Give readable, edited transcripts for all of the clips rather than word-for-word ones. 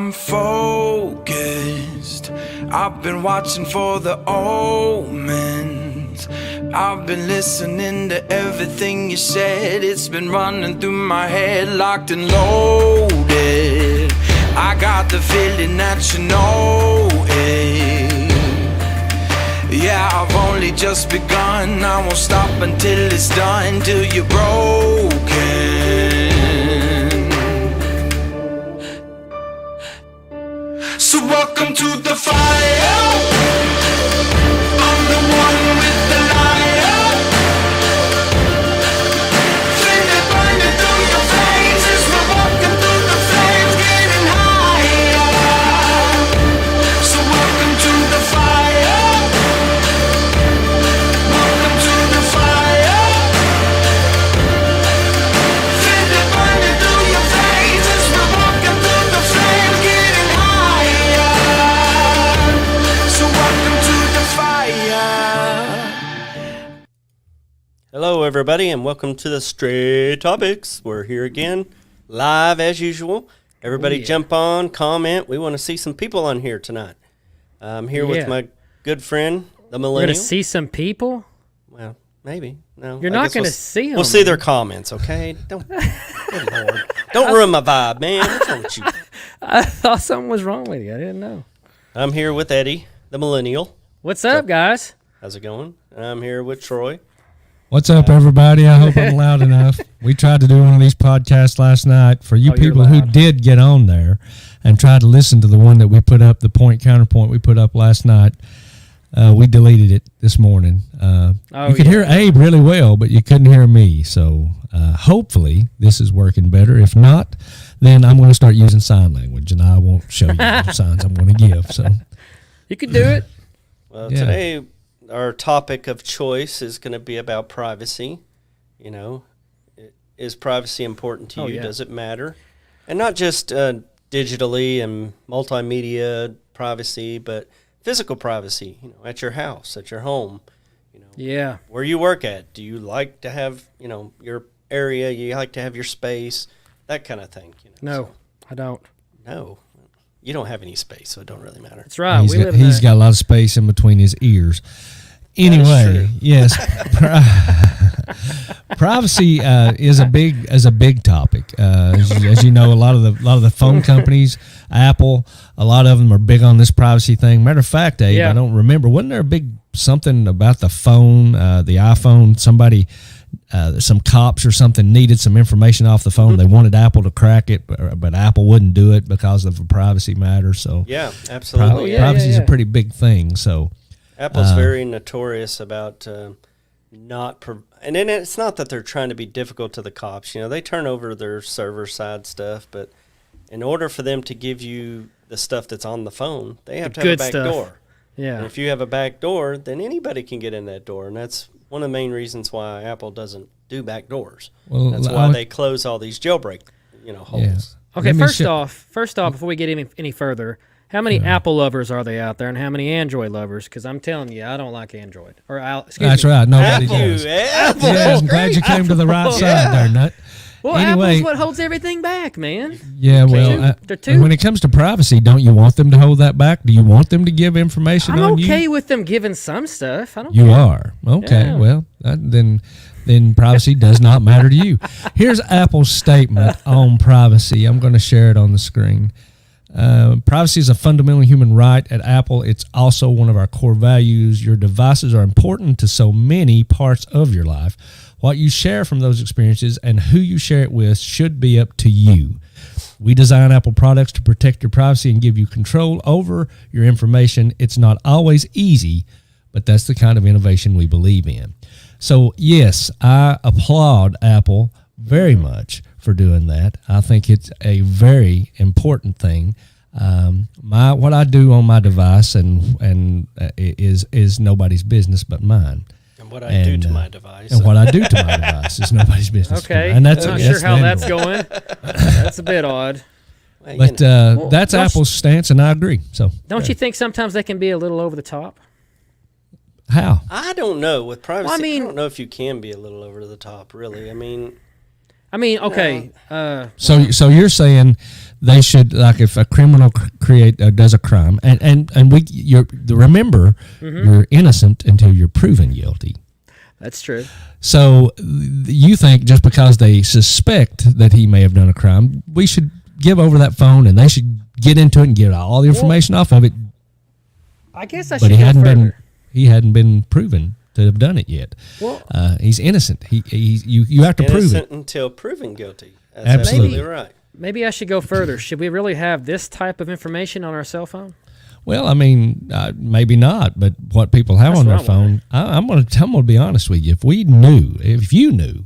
I'm focused. I've been watching for the omens. I've been listening to everything you said. It's been running through my head, locked and loaded. I got the feeling that you know it. Yeah, I've only just begun. I won't stop until it's done, till you're broken. So welcome to the fire. I'm the one with the liar. Feel it burning through your veins as we're walking through the flames, getting higher. So welcome to the fire. Welcome to the fire. Feel it burning through your veins as we're walking through the flames, getting higher. So welcome to the fire. Hello, everybody, and welcome to the Straight Topics. We're here again, live as usual. Everybody jump on, comment. We want to see some people on here tonight. I'm here with my good friend, the Millennial. We're going to see some people? Well, maybe. No, You're not going to see them. We'll see their comments, okay? Don't, good Lord. Don't ruin my vibe, man. What's wrong with you? I thought something was wrong with you. I didn't know. I'm here with Eddie, the Millennial. What's up, guys? How's it going? And I'm here with Troy. What's up, everybody? I hope I'm loud enough. We tried to do one of these podcasts last night for you people who did get on there and tried to listen to the one that we put up, the point counterpoint we put up last night. We deleted it this morning. You could hear Abe really well, but you couldn't hear me. So hopefully this is working better. If not, then I'm going to start using sign language, and I won't show you the signs I'm going to give. So you could do it. Well, today our topic of choice is going to be about privacy. You know, is privacy important to you? Yeah. Does it matter? And not just digitally and multimedia privacy, but physical privacy, you know, at your house, at your home, you know, where you work at. Do you like to have, you know, your area? You like to have your space, that kind of thing. You know? No, I don't. No, you don't have any space, so it don't really matter. That's right. He's got a lot of space in between his ears. Anyway, yes, privacy is a big topic. As you know, a lot of the phone companies, Apple, a lot of them are big on this privacy thing. Matter of fact, Abe, I don't remember. Wasn't there a big something about the phone, the iPhone? Somebody, some cops or something needed some information off the phone. They wanted Apple to crack it, but Apple wouldn't do it because of a privacy matter. So yeah, absolutely. Privacy is a pretty big thing. So. Apple's very notorious about and then it's not that they're trying to be difficult to the cops. You know, they turn over their server side stuff, but in order for them to give you the stuff that's on the phone, they have to have a back door. Yeah. And if you have a back door, then anybody can get in that door, and that's one of the main reasons why Apple doesn't do back doors. Well, that's why they close all these jailbreak, holes. Yeah. Okay, first off, before we get any further, how many Apple lovers are there out there, and how many Android lovers? Because I'm telling you, I don't like Android. That's right. Nobody does. Apple. Yeah, I'm glad you came to the right side there, Nut. Well, anyway, Apple's what holds everything back, man. Yeah, well, when it comes to privacy, don't you want them to hold that back? Do you want them to give information on you? I'm okay with them giving some stuff. I don't You care. are? Okay, well, then privacy does not matter to you. Here's Apple's statement on privacy. I'm going to share it on the screen. Privacy is a fundamental human right at Apple. It's also one of our core values. Your devices are important to so many parts of your life. What you share from those experiences and who you share it with should be up to you. We design Apple products to protect your privacy and give you control over your information. It's not always easy, but that's the kind of innovation we believe in. So, yes, I applaud Apple very much for doing that. I think it's a very important thing. What I do on my device is nobody's business but mine. And what I do to my device. And what I do to my device is nobody's business. Okay, and I'm not sure how that's going. That's a bit odd. But that's Apple's stance, and I agree. So don't you think sometimes they can be a little over the top? How? I don't know. With privacy, Well, I mean- I don't know if you can be a little over the top, really. I mean, okay. So you're saying they should, like, if a criminal does a crime, and remember, you're innocent until you're proven guilty. That's true. So you think just because they suspect that he may have done a crime, we should give over that phone and they should get into it and get all the information off of it. I guess I but should go further. He hadn't been proven to have done it yet. Well, he's innocent. You have to prove it innocent until proven guilty. That's absolutely right. Maybe I should go further. Should we really have this type of information on our cell phone? Well, I mean, maybe not, but what people have on their phone, I'm going to be honest with you. If you knew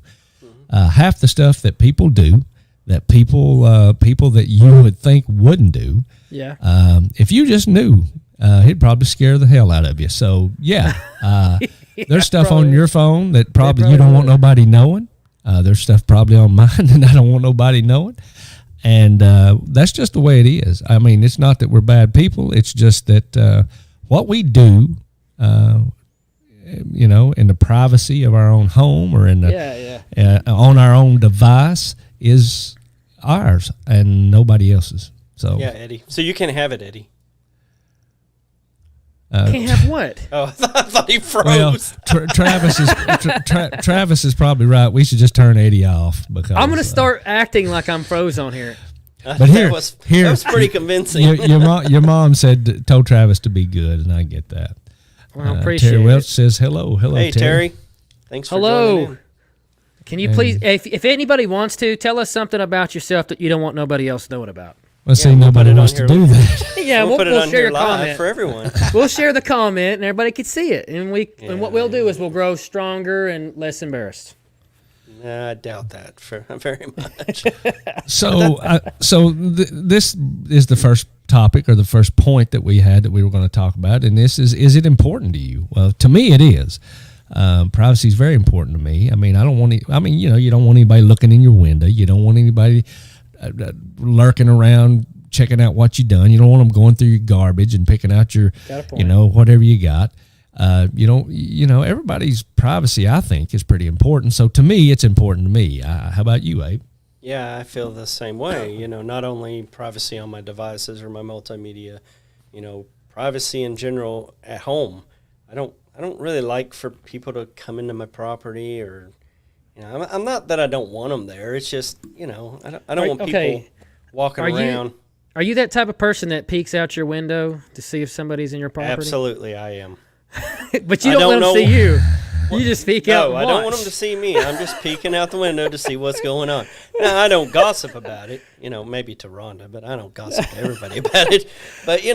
half the stuff that people do, that people that you would think wouldn't do, yeah. If you just knew, it'd probably scare the hell out of you. So yeah, there's stuff probably. on your phone that probably you don't want nobody knowing. There's stuff probably on mine that I don't want nobody knowing. And that's just the way it is. I mean, it's not that we're bad people. It's just that what we do, in the privacy of our own home or in on our own device is ours and nobody else's. So yeah, Eddie. So you can have it, Eddie. Can't have what? Oh, I thought he froze. Well, Travis is probably right. We should just turn Eddie off because I'm going to start acting like I'm froze on here. But that was pretty convincing. Your mom told Travis to be good, and I get that. Well, I appreciate Terry it. Welch says hello. Hello, hey, Terry. Thanks for joining in. Can you please, if anybody wants to, tell us something about yourself that you don't want nobody else knowing about? Well, see, nobody wants to do that. Yeah, we'll put it on share here your live comment for everyone. We'll share the comment, and everybody can see it. And what we'll do is we'll grow stronger and less embarrassed. I doubt that very much. This is the first topic or the first point that we had that we were going to talk about, and this is it important to you? Well, to me, it is. Privacy is very important to me. I mean, you don't want anybody looking in your window. You don't want anybody lurking around checking out what you done. You don't want them going through your garbage and picking out your, whatever you got. Everybody's privacy, I think, is pretty important. So to me, it's important to me. How about you, Abe? Yeah, I feel the same way. Not only privacy on my devices or my multimedia, privacy in general at home. I don't really like for people to come into my property or, I'm not that I don't want them there. It's just, I don't want people walking around. Are you that type of person that peeks out your window to see if somebody's in your property? Absolutely, I am. But you don't let them see you. You just peek out and watch. I don't want them to see me. I'm just peeking out the window to see what's going on. Now, I don't gossip about it, maybe to Rhonda, but I don't gossip to everybody about it. But,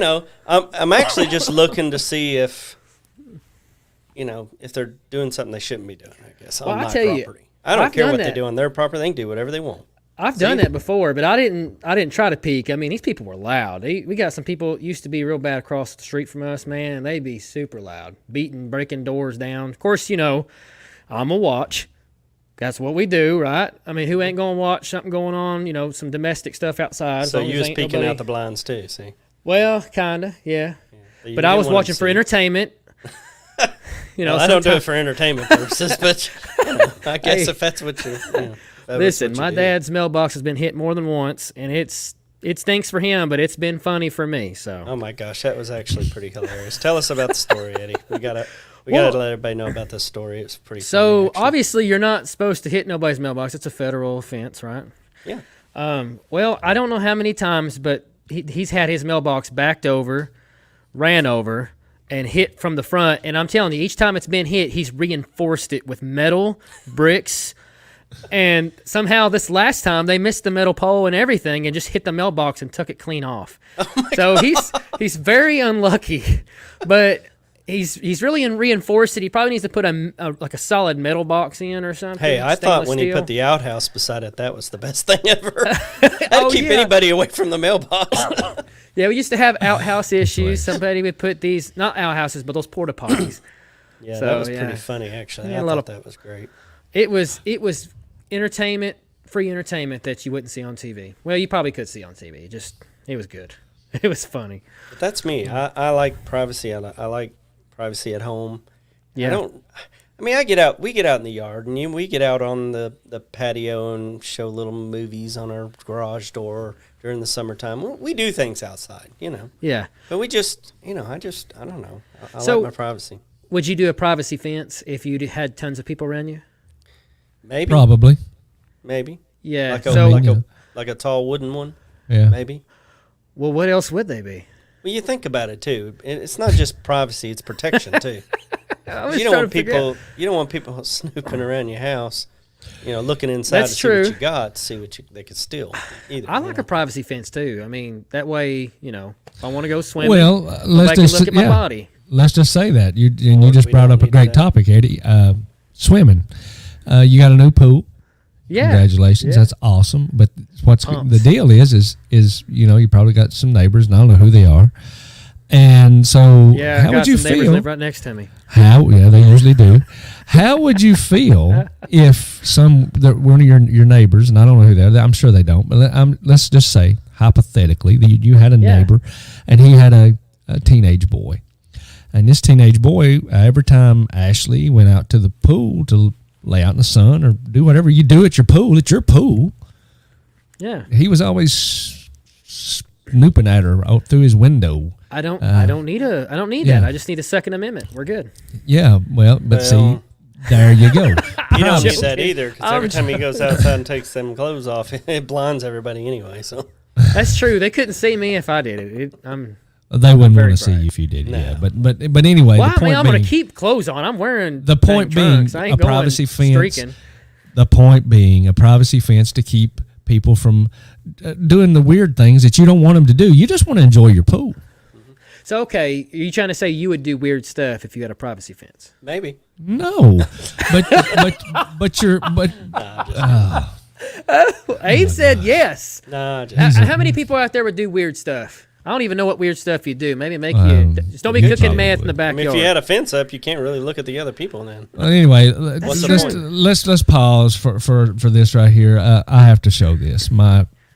I'm actually just looking to see if they're doing something they shouldn't be doing, I guess, on my property. I don't care what they do on their property. They can do whatever they want. I've done that before, but I didn't try to peek. I mean, these people were loud. We got some people used to be real bad across the street from us, man. They'd be super loud, breaking doors down. Of course, I'm a watch. That's what we do, right? I mean, who ain't gonna watch something going on? Some domestic stuff outside. So you was peeking out the blinds too, see? Well, kinda, yeah. But I was watching for entertainment. I don't do it for entertainment purposes, but I guess if that's what you. Listen, my dad's mailbox has been hit more than once, and it stinks for him, but it's been funny for me. So. Oh my gosh, that was actually pretty hilarious. Tell us about the story, Eddie. We gotta let everybody know about this story. It's pretty. So funny, obviously, you're not supposed to hit nobody's mailbox. It's a federal offense, right? Yeah. Well, I don't know how many times, but he's had his mailbox backed over, ran over, and hit from the front. And I'm telling you, each time it's been hit, he's reinforced it with metal, bricks. And somehow this last time they missed the metal pole and everything and just hit the mailbox and took it clean off. So he's very unlucky, but he's really reinforced it. He probably needs to put a solid metal box in or something. Hey, I thought when he put the outhouse beside it, that was the best thing ever. That'd keep anybody away from the mailbox. Yeah, we used to have outhouse issues. Somebody would put these, not outhouses, but those porta potties. Yeah, that was pretty funny, actually. I thought that was great. It was free entertainment that you wouldn't see on TV. Well, you probably could see on TV. It was good. It was funny. But that's me. I like privacy. I like privacy at home. Yeah. I mean, I get out. We get out in the yard, and we get out on the patio and show little movies on our garage door during the summertime. We do things outside, you know. Yeah. But we just, you know, I don't know. I So- like my privacy. Would you do a privacy fence if you had tons of people around you? Maybe. Probably. Maybe. Yeah. Like a, So, like a tall wooden one. Yeah. Maybe. well, what else would they be? Well, you think about it too. It's not just privacy; it's protection too. I was You don't trying want to figure out- people. You don't want people snooping around your house. You know, looking inside That's to see true. what you got, to see what they could steal. Either. I like a privacy fence too. I mean, that way, you know, if I want to go swimming, Well, go let's back and just look at my yeah. body. Let's just say that you Well, just we brought don't up a need great that. topic, Eddie. Swimming. You got a new pool. Yeah. Congratulations, Yeah. that's awesome. But what's Pumps. the deal is you know, you probably got some neighbors, and I don't know who they are. And so, Yeah, I how got would you some neighbors feel? live right next to me. How? Yeah, they usually do. How would you feel if one of your neighbors, and I don't know who they are, I'm sure they don't, but let's just say hypothetically that you had a Yeah. neighbor, and he had a teenage boy, and this teenage boy, every time Ashley went out to the pool to lay out in the sun or do whatever you do at your pool, Yeah. he was always snooping at her out through his window. I don't need yeah. that. I just need a Second Amendment. We're good. Yeah, well, but see, Well, there you go. You don't need joking. that either, because every I'm time he goes outside and takes them clothes off, it blinds everybody anyway. So That's true. They couldn't see me if I did it. I'm They wouldn't very want to see bright. you if you did, No. yeah. But anyway, well, the point I'm being, going to keep clothes on. I'm wearing The point dang trunks. being I ain't a going privacy fence. streaking. the point being a privacy fence to keep people from doing the weird things that you don't want them to do. You just want to enjoy your pool. So, okay, are you trying to say you would do weird stuff if you had a privacy fence? maybe. No, but you're Abe said yes. Nah, just, How many people out there would do weird stuff? I don't even know what weird stuff you do. Maybe make you just don't be you cooking probably meth in the would. I mean, backyard. if you had a fence up, you can't really look at the other people then. anyway. What's the Just, point? let's pause for this right here. I have to show this.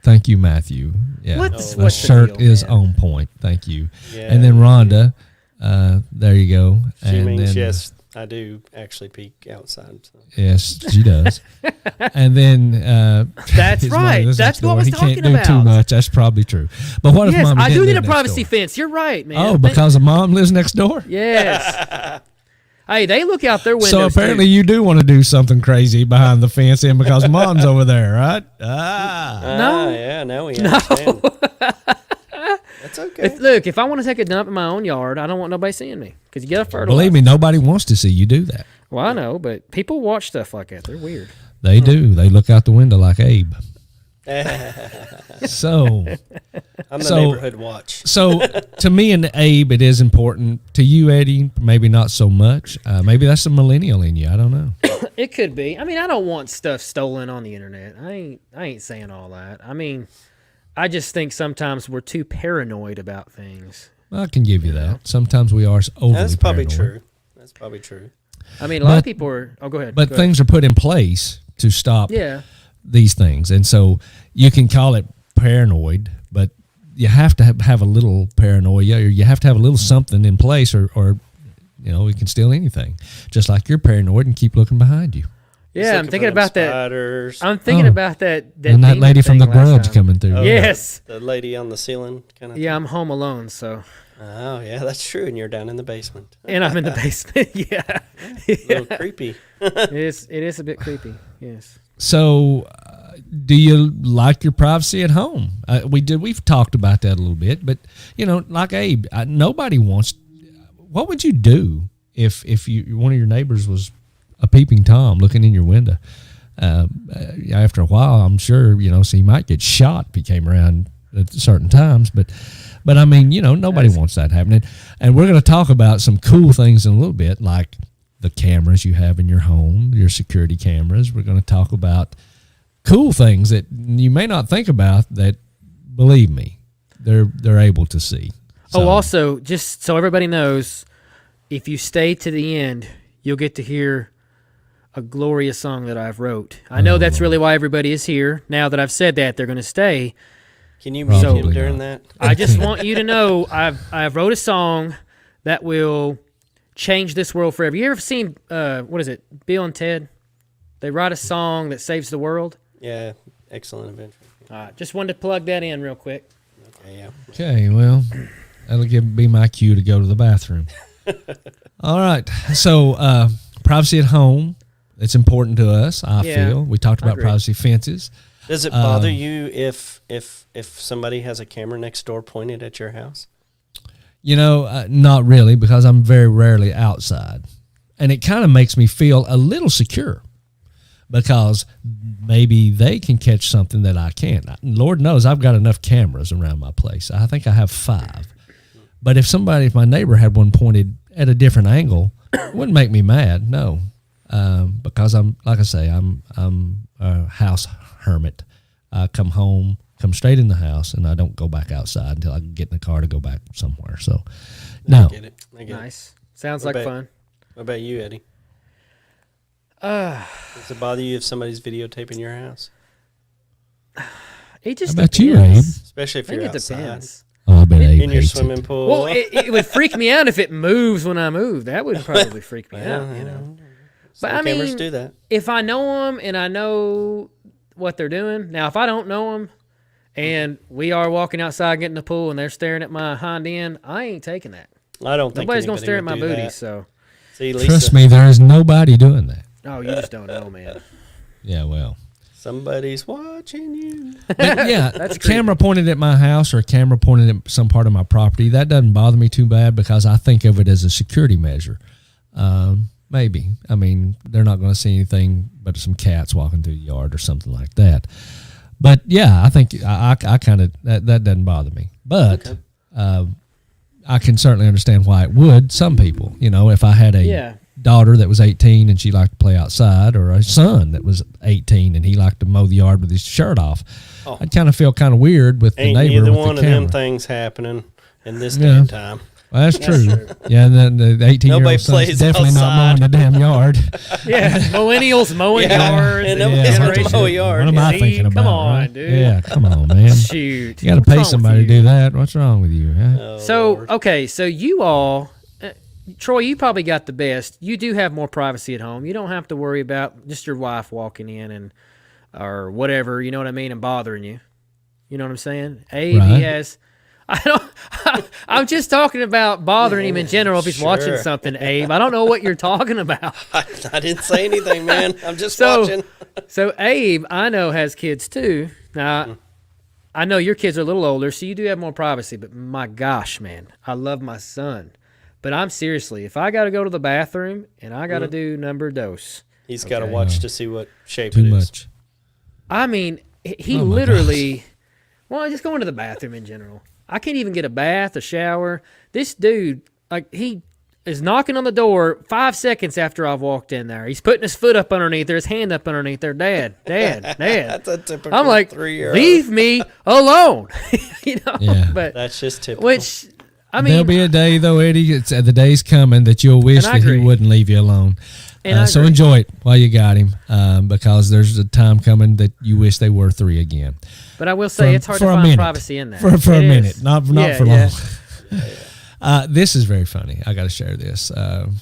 Thank you, Matthew. Yeah, What's the the shirt deal, is man? on point. Thank you. Yeah, And then Rhonda, there you go. She and means then, yes, I do actually peek outside. So. Yes, she does. And then That's his right. mother lives That's next what I door. was He talking can't do too about. much. That's probably true. But what if Yes, Mommy I did do live need a next privacy door? fence. You're right, man. Oh, because of Mom lives next door. Yes. Hey, they look out their windows. So apparently too. you do want to do something crazy behind the fence, and because Mom's over there, right? Ah, No. Yeah, now we understand. That's okay. If I want to take a dump in my own yard, I don't want nobody seeing me because you got to fertilize. believe me, nobody wants to see you do that. Well, I know, but people watch stuff like that. They're weird. They do. They look out the window like Abe. So, I'm the So- neighborhood watch. so to me and Abe, it is important. To you, Eddie, maybe not so much. Maybe that's a millennial in you. I don't know. It could be. I mean, I don't want stuff stolen on the internet. I ain't saying all that. I mean, I just think sometimes we're too paranoid about things. I can give you that. Sometimes we are overly That's probably paranoid. true. That's probably true. I mean, a lot of But- people are. Oh, go ahead. But go ahead. things are put in place to stop Yeah. these things, and so you can call it paranoid, but you have to have a little paranoia, or you have to have a little something in place, or you know, it can steal anything. Just like you're paranoid and keep looking behind you. He's Yeah, I'm looking thinking for them about that. spiders. I'm thinking Oh. about that. And that demon lady from The thing last Grudge time. coming through. Oh, Yes. The lady on the ceiling kind of. Yeah, I'm home alone, so Oh, yeah, that's true. And you're down in the basement. and I'm in the basement. Yeah, A little creepy. it is a bit creepy. Yes. So, do you like your privacy at home? We've talked about that a little bit, but you know, like Abe, nobody wants. What would you do if one of your neighbors was a peeping tom looking in your window? After a while, I'm sure so he might get shot if he came around at certain times. But I mean, nobody wants that happening. And we're going to talk about some cool things in a little bit, like the cameras you have in your home, your security cameras. We're going to talk about cool things that you may not think about that, believe me, they're able to see. So, Also, just so everybody knows, if you stay to the end, you'll get to hear a glorious song that I've wrote. I know that's really why everybody is here. Now that I've said that, they're going to stay. Can you mute Probably him during not. that? I just want you to know I've wrote a song that will change this world forever. You ever seen what is it? Bill and Ted? They write a song that saves the world. Yeah, excellent adventure. All right, just wanted to plug that in real quick. Okay, yeah. Okay, well, that'll be my cue to go to the bathroom. All right, so privacy at home, it's important to us, I feel. We talked about privacy fences. Does it bother you if somebody has a camera next door pointed at your house? You know, not really, because I'm very rarely outside. And it kind of makes me feel a little secure because maybe they can catch something that I can't. Lord knows I've got enough cameras around my place. I think I have 5. But if my neighbor had one pointed at a different angle, it wouldn't make me mad, no. Because I'm a house hermit. I come home, come straight in the house, and I don't go back outside until I can get in the car to go back somewhere. So, no. I get it. Nice. Sounds like fun. What about you, Eddie? Does it bother you if somebody's videotaping your house? It just How about depends. you, Abe? Especially if you're outside. Depends. Oh, I bet Abe In your hates swimming it. pool. Well, it would freak me out if it moves when I move. That would probably freak me out, you know. But I cameras mean, do that. if I know them and I know what they're doing. Now, if I don't know them and we are walking outside getting the pool and they're staring at my hind end, I ain't taking that. I don't think Nobody's gonna anybody stare at would my do booty, that. so. See, Lisa, Trust me, there is nobody doing that. Oh, you just don't know, man. Yeah, well. somebody's watching you. But yeah, That's a camera pointed at my house or a camera pointed at some part of my property, that doesn't bother me too bad because I think of it as a security measure. Maybe. I mean, they're not going to see anything but some cats walking through the yard or something like that. But yeah, I think I kind of, that doesn't bother me. But I can certainly understand why it would. Some people, you know, if I had a daughter that was 18 and she liked to play outside, or a son that was 18 and he liked to mow the yard with his shirt off, I'd kind of feel kind of weird with the neighbor neither with one the of camera. them things happening in this day and time. Well, that's true. Yeah, and then the 18-year-old Nobody son's plays definitely not mowing outside. the damn yard. Yeah, millennials mowing yards. And and nobody's generation- gonna mow a yard. What am I See, thinking about? come on, right? dude. Yeah, come on, man. Shoot. You got to What's pay wrong with somebody to you? do that. What's wrong with you? Huh? Oh, So, Lord. okay, so you all, Troy, you probably got the best. You do have more privacy at home. You don't have to worry about just your wife walking in and or whatever, you know what I mean, and bothering you. You know what I'm saying? Abe, Right. he has. I'm just talking about bothering him in general if he's watching Sure. something, Abe. I don't know what you're talking about. I didn't say anything, man. I'm just So- watching. So Abe, I know, has kids too. Now, I know your kids are a little older, so you do have more privacy. But my gosh, man, I love my son. But I'm seriously, if I got to go to the bathroom and I got to do number dos, He's got to watch to see what shape Too it is. much. I mean, he Oh my literally, well, just going to the bathroom in general. I can't even get a bath, a shower. This dude, like, he is knocking on the door 5 seconds after I've walked in there. He's putting his foot up underneath there, his hand up underneath there. Dad. That's a typical I'm like, 3-year-old. leave me alone. You know? Yeah. But, That's just typical. which, I mean, There'll be a day, though, Eddie. The day's coming that you'll wish And I that he agree. wouldn't leave you alone. And I So agree. enjoy it while you got him, because there's a time coming that you wish they were 3 again. but I will say it's hard to for a find minute. privacy in that. For a It minute, is. not Yeah, for yeah. long. This is very funny. I got to share this.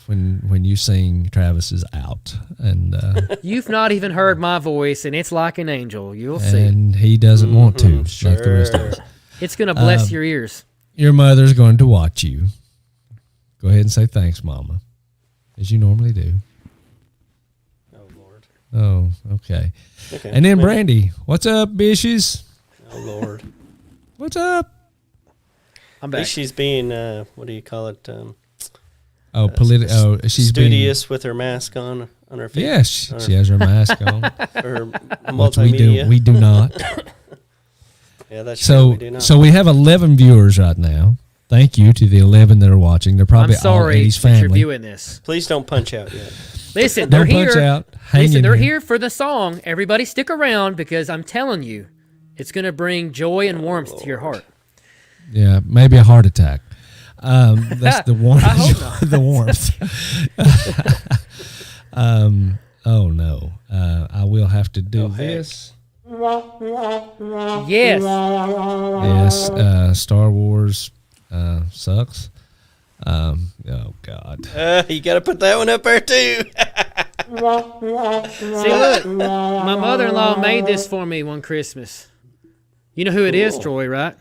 When you sing Travis's Out, and You've not even heard my voice, and it's like an angel. You'll see. and he doesn't want to, like the rest of us. It's going to bless your ears. Your mother's going to watch you. Go ahead and say thanks, Mama, as you normally do. Oh, Lord. Oh, okay. Okay. And then maybe. Brandy, what's up, bitches? Oh, Lord. What's up? I'm At back. least she's being, what do you call it? Oh, she's studious with her mask on her face. Yes, she has her mask on. Her Which we multimedia. do not. Yeah, that's true. We do not. So we have 11 viewers right now. Thank you to the 11 that are watching. They're I'm probably all sorry Eddie's that you're family. viewing this. Please don't punch out yet. Listen, they're Don't punch here. out. Hang Listen, in they're there. here for the song. Everybody stick around because I'm telling you, it's going to bring joy and warmth to your heart. Yeah, maybe a heart attack. That's the warmth. I hope not. The warmth. Oh no, I will have to do this. Yes. Yes, Star Wars sucks. Oh God, not. You got to put that one up there too. See, look, my mother-in-law made this for me one Christmas. You know who it is, Troy, right?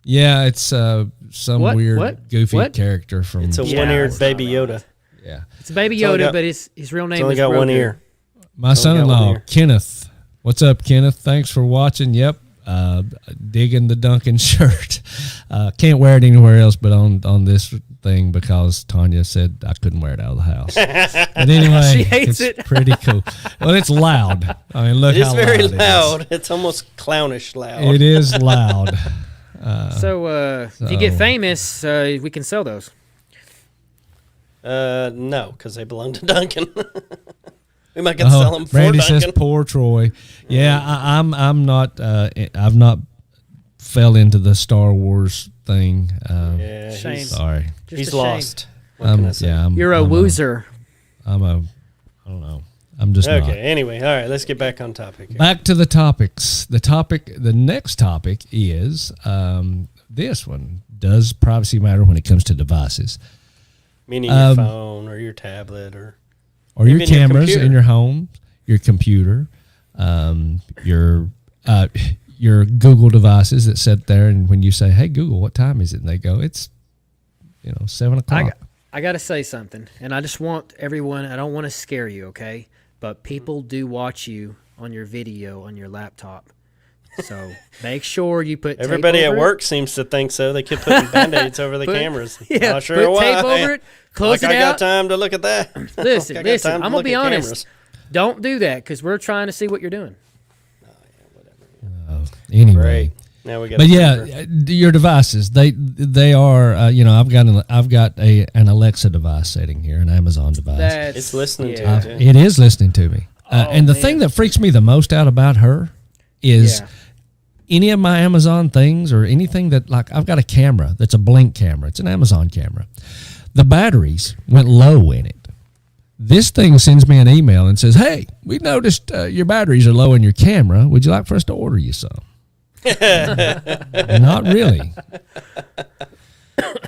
Yeah, it's some weird, goofy What? character from. It's a Yeah, one-eared it's Baby not Yoda. Yeah. It's Baby It's only Yoda, got- but his real name It's only is got one Grogu. ear. My son-in-law, ear. Kenneth. What's up, Kenneth? Thanks for watching. Yep. Digging the Duncan shirt. Can't wear it anywhere else but on this thing because Tanya said I couldn't wear it out of the house. But anyway, She hates it's it. pretty cool. Well, it's loud. I mean, look It's how very loud. loud. It's almost clownish loud. It is loud. So, if you get famous, we can sell those. No, because they belong to Duncan. We might get to sell them for Randy Duncan. says, "Poor Troy." Yeah, I'm not. I've not fell into the Star Wars thing. Yeah, Shame. Sorry. Just he's a shame. lost. What can I say? Yeah, You're a woozer. I don't know. I'm just Okay. not. Anyway, all right. Let's get back on topic. Here. Back to the topics. The next topic is this one. Does privacy matter when it comes to devices? Meaning your phone or your tablet or Your even your cameras computer. in your home, your computer, your Google devices that sit there, and when you say, "Hey Google, what time is it?" and they go, "It's 7 o'clock." I got to say something, and I just want everyone, I don't want to scare you, okay? But people do watch you on your video on your laptop. So make sure you put everybody tape at over work seems to think so. They keep putting band-aids over the Put- cameras. Yeah, Not sure put why. tape over it, close like it I got out. time to look at that. Listen, I got time to I'm going look to be at honest. cameras. Don't do that because we're trying to see what you're doing. Anyway. Great. Now we got. But yeah, your devices, they are I've got an Alexa device sitting here, an Amazon device. That's, It's listening to yeah. it, too. It is listening to me. And the man. thing that freaks me the most out about her is Yeah. any of my Amazon things or anything that, like, I've got a camera that's a Blink camera. It's an Amazon camera. The batteries went low in it. This thing sends me an email and says, "Hey, we noticed your batteries are low in your camera. Would you like for us to order you some?" Not really.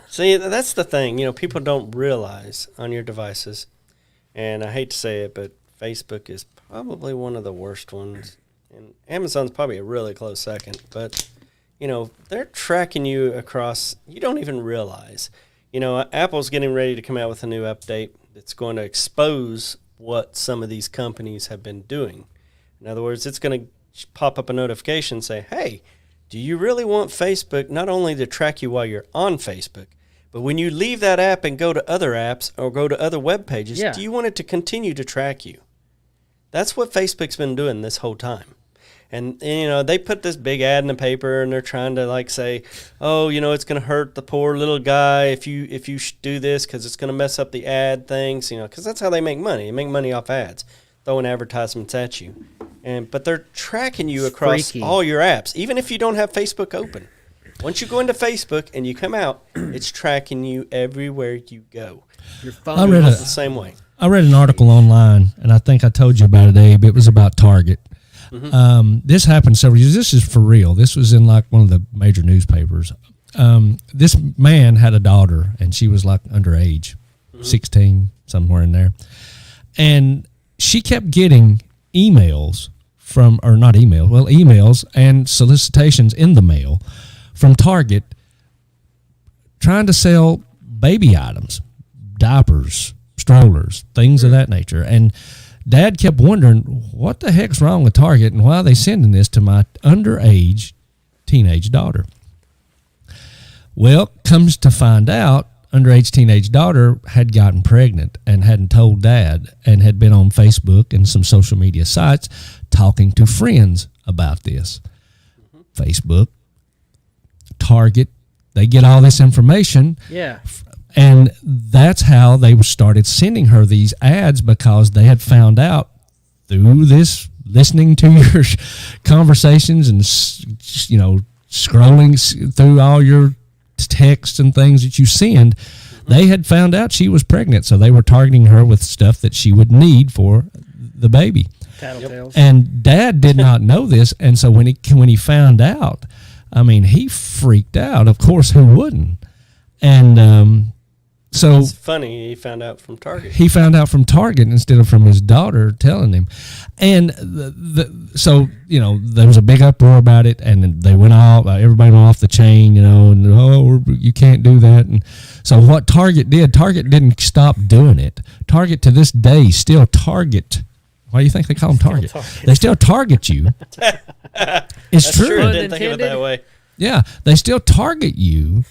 See, that's the thing. People don't realize on your devices, and I hate to say it, but Facebook is probably one of the worst ones, and Amazon's probably a really close second. But they're tracking you across. You don't even realize. Apple's getting ready to come out with a new update that's going to expose what some of these companies have been doing. In other words, it's going to pop up a notification and say, "Hey, do you really want Facebook not only to track you while you're on Facebook, but when you leave that app and go to other apps or go to other web pages, Yeah. do you want it to continue to track you?" That's what Facebook's been doing this whole time. And they put this big ad in the paper, and they're trying to say, "Oh, it's going to hurt the poor little guy if you do this because it's going to mess up the ad things." Because that's how they make money. They make money off ads, throwing advertisements at you. But they're tracking you across freaky. all your apps, even if you don't have Facebook open. Once you go into Facebook and you come out, it's tracking you everywhere you go. Your I phone. read It's the same way. I read an article online, and I think I told you about it, Abe. It was about Target. This happened several years. This is for real. This was in one of the major newspapers. This man had a daughter, and she was underage, 16, somewhere in there. And she kept getting emails emails and solicitations in the mail from Target trying to sell baby items, diapers, strollers, things of that nature. And Dad kept wondering, what the heck's wrong with Target and why are they sending this to my underage teenage daughter? Well, comes to find out, underage teenage daughter had gotten pregnant and hadn't told Dad and had been on Facebook and some social media sites talking to friends about this. Facebook, Target, they get all this information. Yeah. And that's how they started sending her these ads, because they had found out through this, listening to your conversations and, scrolling through all your texts and things that you send, they had found out she was pregnant. So they were targeting her with stuff that she would need for the baby. Tattletales. And Dad did not know this. And so when he found out, he freaked out. Of course, who wouldn't? And So it's funny. He found out from Target. He found out from Target instead of from his daughter telling him. And so, there was a big uproar about it, and they went off, everybody went off the chain, and, you can't do that. And so what Target didn't stop doing it. Target to this day still target. Why do you think they call them Target? They still target you. It's That's true. I didn't think of it that way. Yeah, they still target you,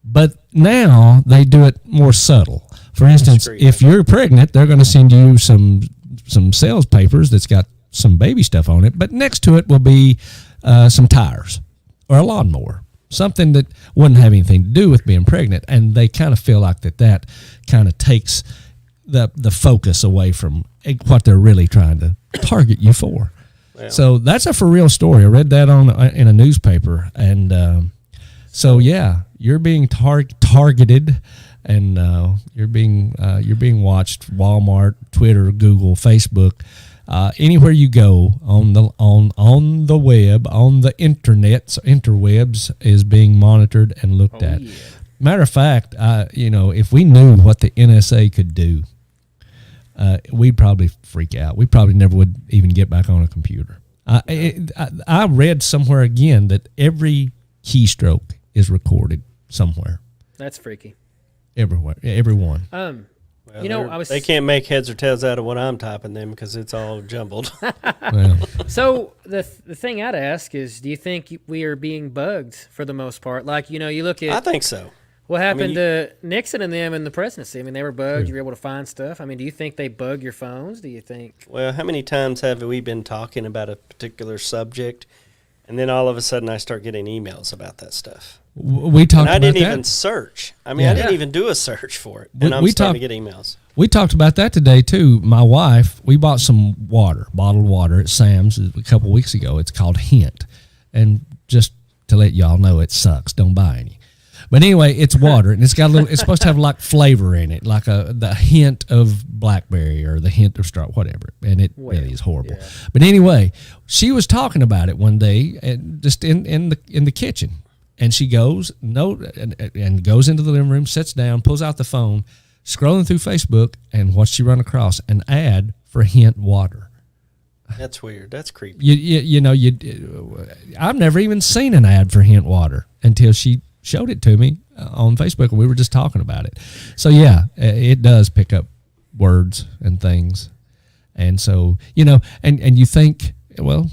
but now they do it more subtle. For instance, if you're pregnant, they're going to send you some sales papers that's got some baby stuff on it, but next to it will be some tires or a lawnmower, something that wouldn't have anything to do with being pregnant, and they kind of feel like that kind of takes the focus away from what they're really trying to target you for. Well, so that's a for real story. I read that in a newspaper, and so yeah, you're being targeted, and you're being watched. Walmart, Twitter, Google, Facebook, anywhere you go on the web, on the interwebs is being monitored and looked at. Yeah. Matter of fact, if we knew what the NSA could do, we'd probably freak out. We probably never would even get back on a computer. I read somewhere again that every keystroke is recorded somewhere. That's freaky. Everywhere, everyone. Well, they can't make heads or tails out of what I'm typing them because it's all jumbled. Well. So the thing I'd ask is, do you think we are being bugged for the most part? Like, you look at. I think so. What happened to Nixon and them in the presidency? I mean, they were bugged. You were able to find stuff. I mean, do you think they bug your phones? Do you think? Well, how many times have we been talking about a particular subject, and then all of a sudden I start getting emails about that stuff? We talked about that. I didn't even search. I mean, I didn't even do a search for it, and I'm starting to get emails. We talked about that today, too. My wife, we bought some bottled water at Sam's a couple weeks ago. It's called Hint. And just to let y'all know, it sucks. Don't buy any. But anyway, it's water, and it's supposed to have like flavor in it, like the hint of blackberry or the hint of straw, whatever. And it really is horrible. Yeah. But anyway, she was talking about it one day, just in the kitchen, and she goes and goes into the living room, sits down, pulls out the phone, scrolling through Facebook, and what she run across? An ad for Hint water. That's weird. That's creepy. I've never even seen an ad for Hint water until she showed it to me on Facebook, and we were just talking about it. So yeah, it does pick up words and things, and so and you think, well,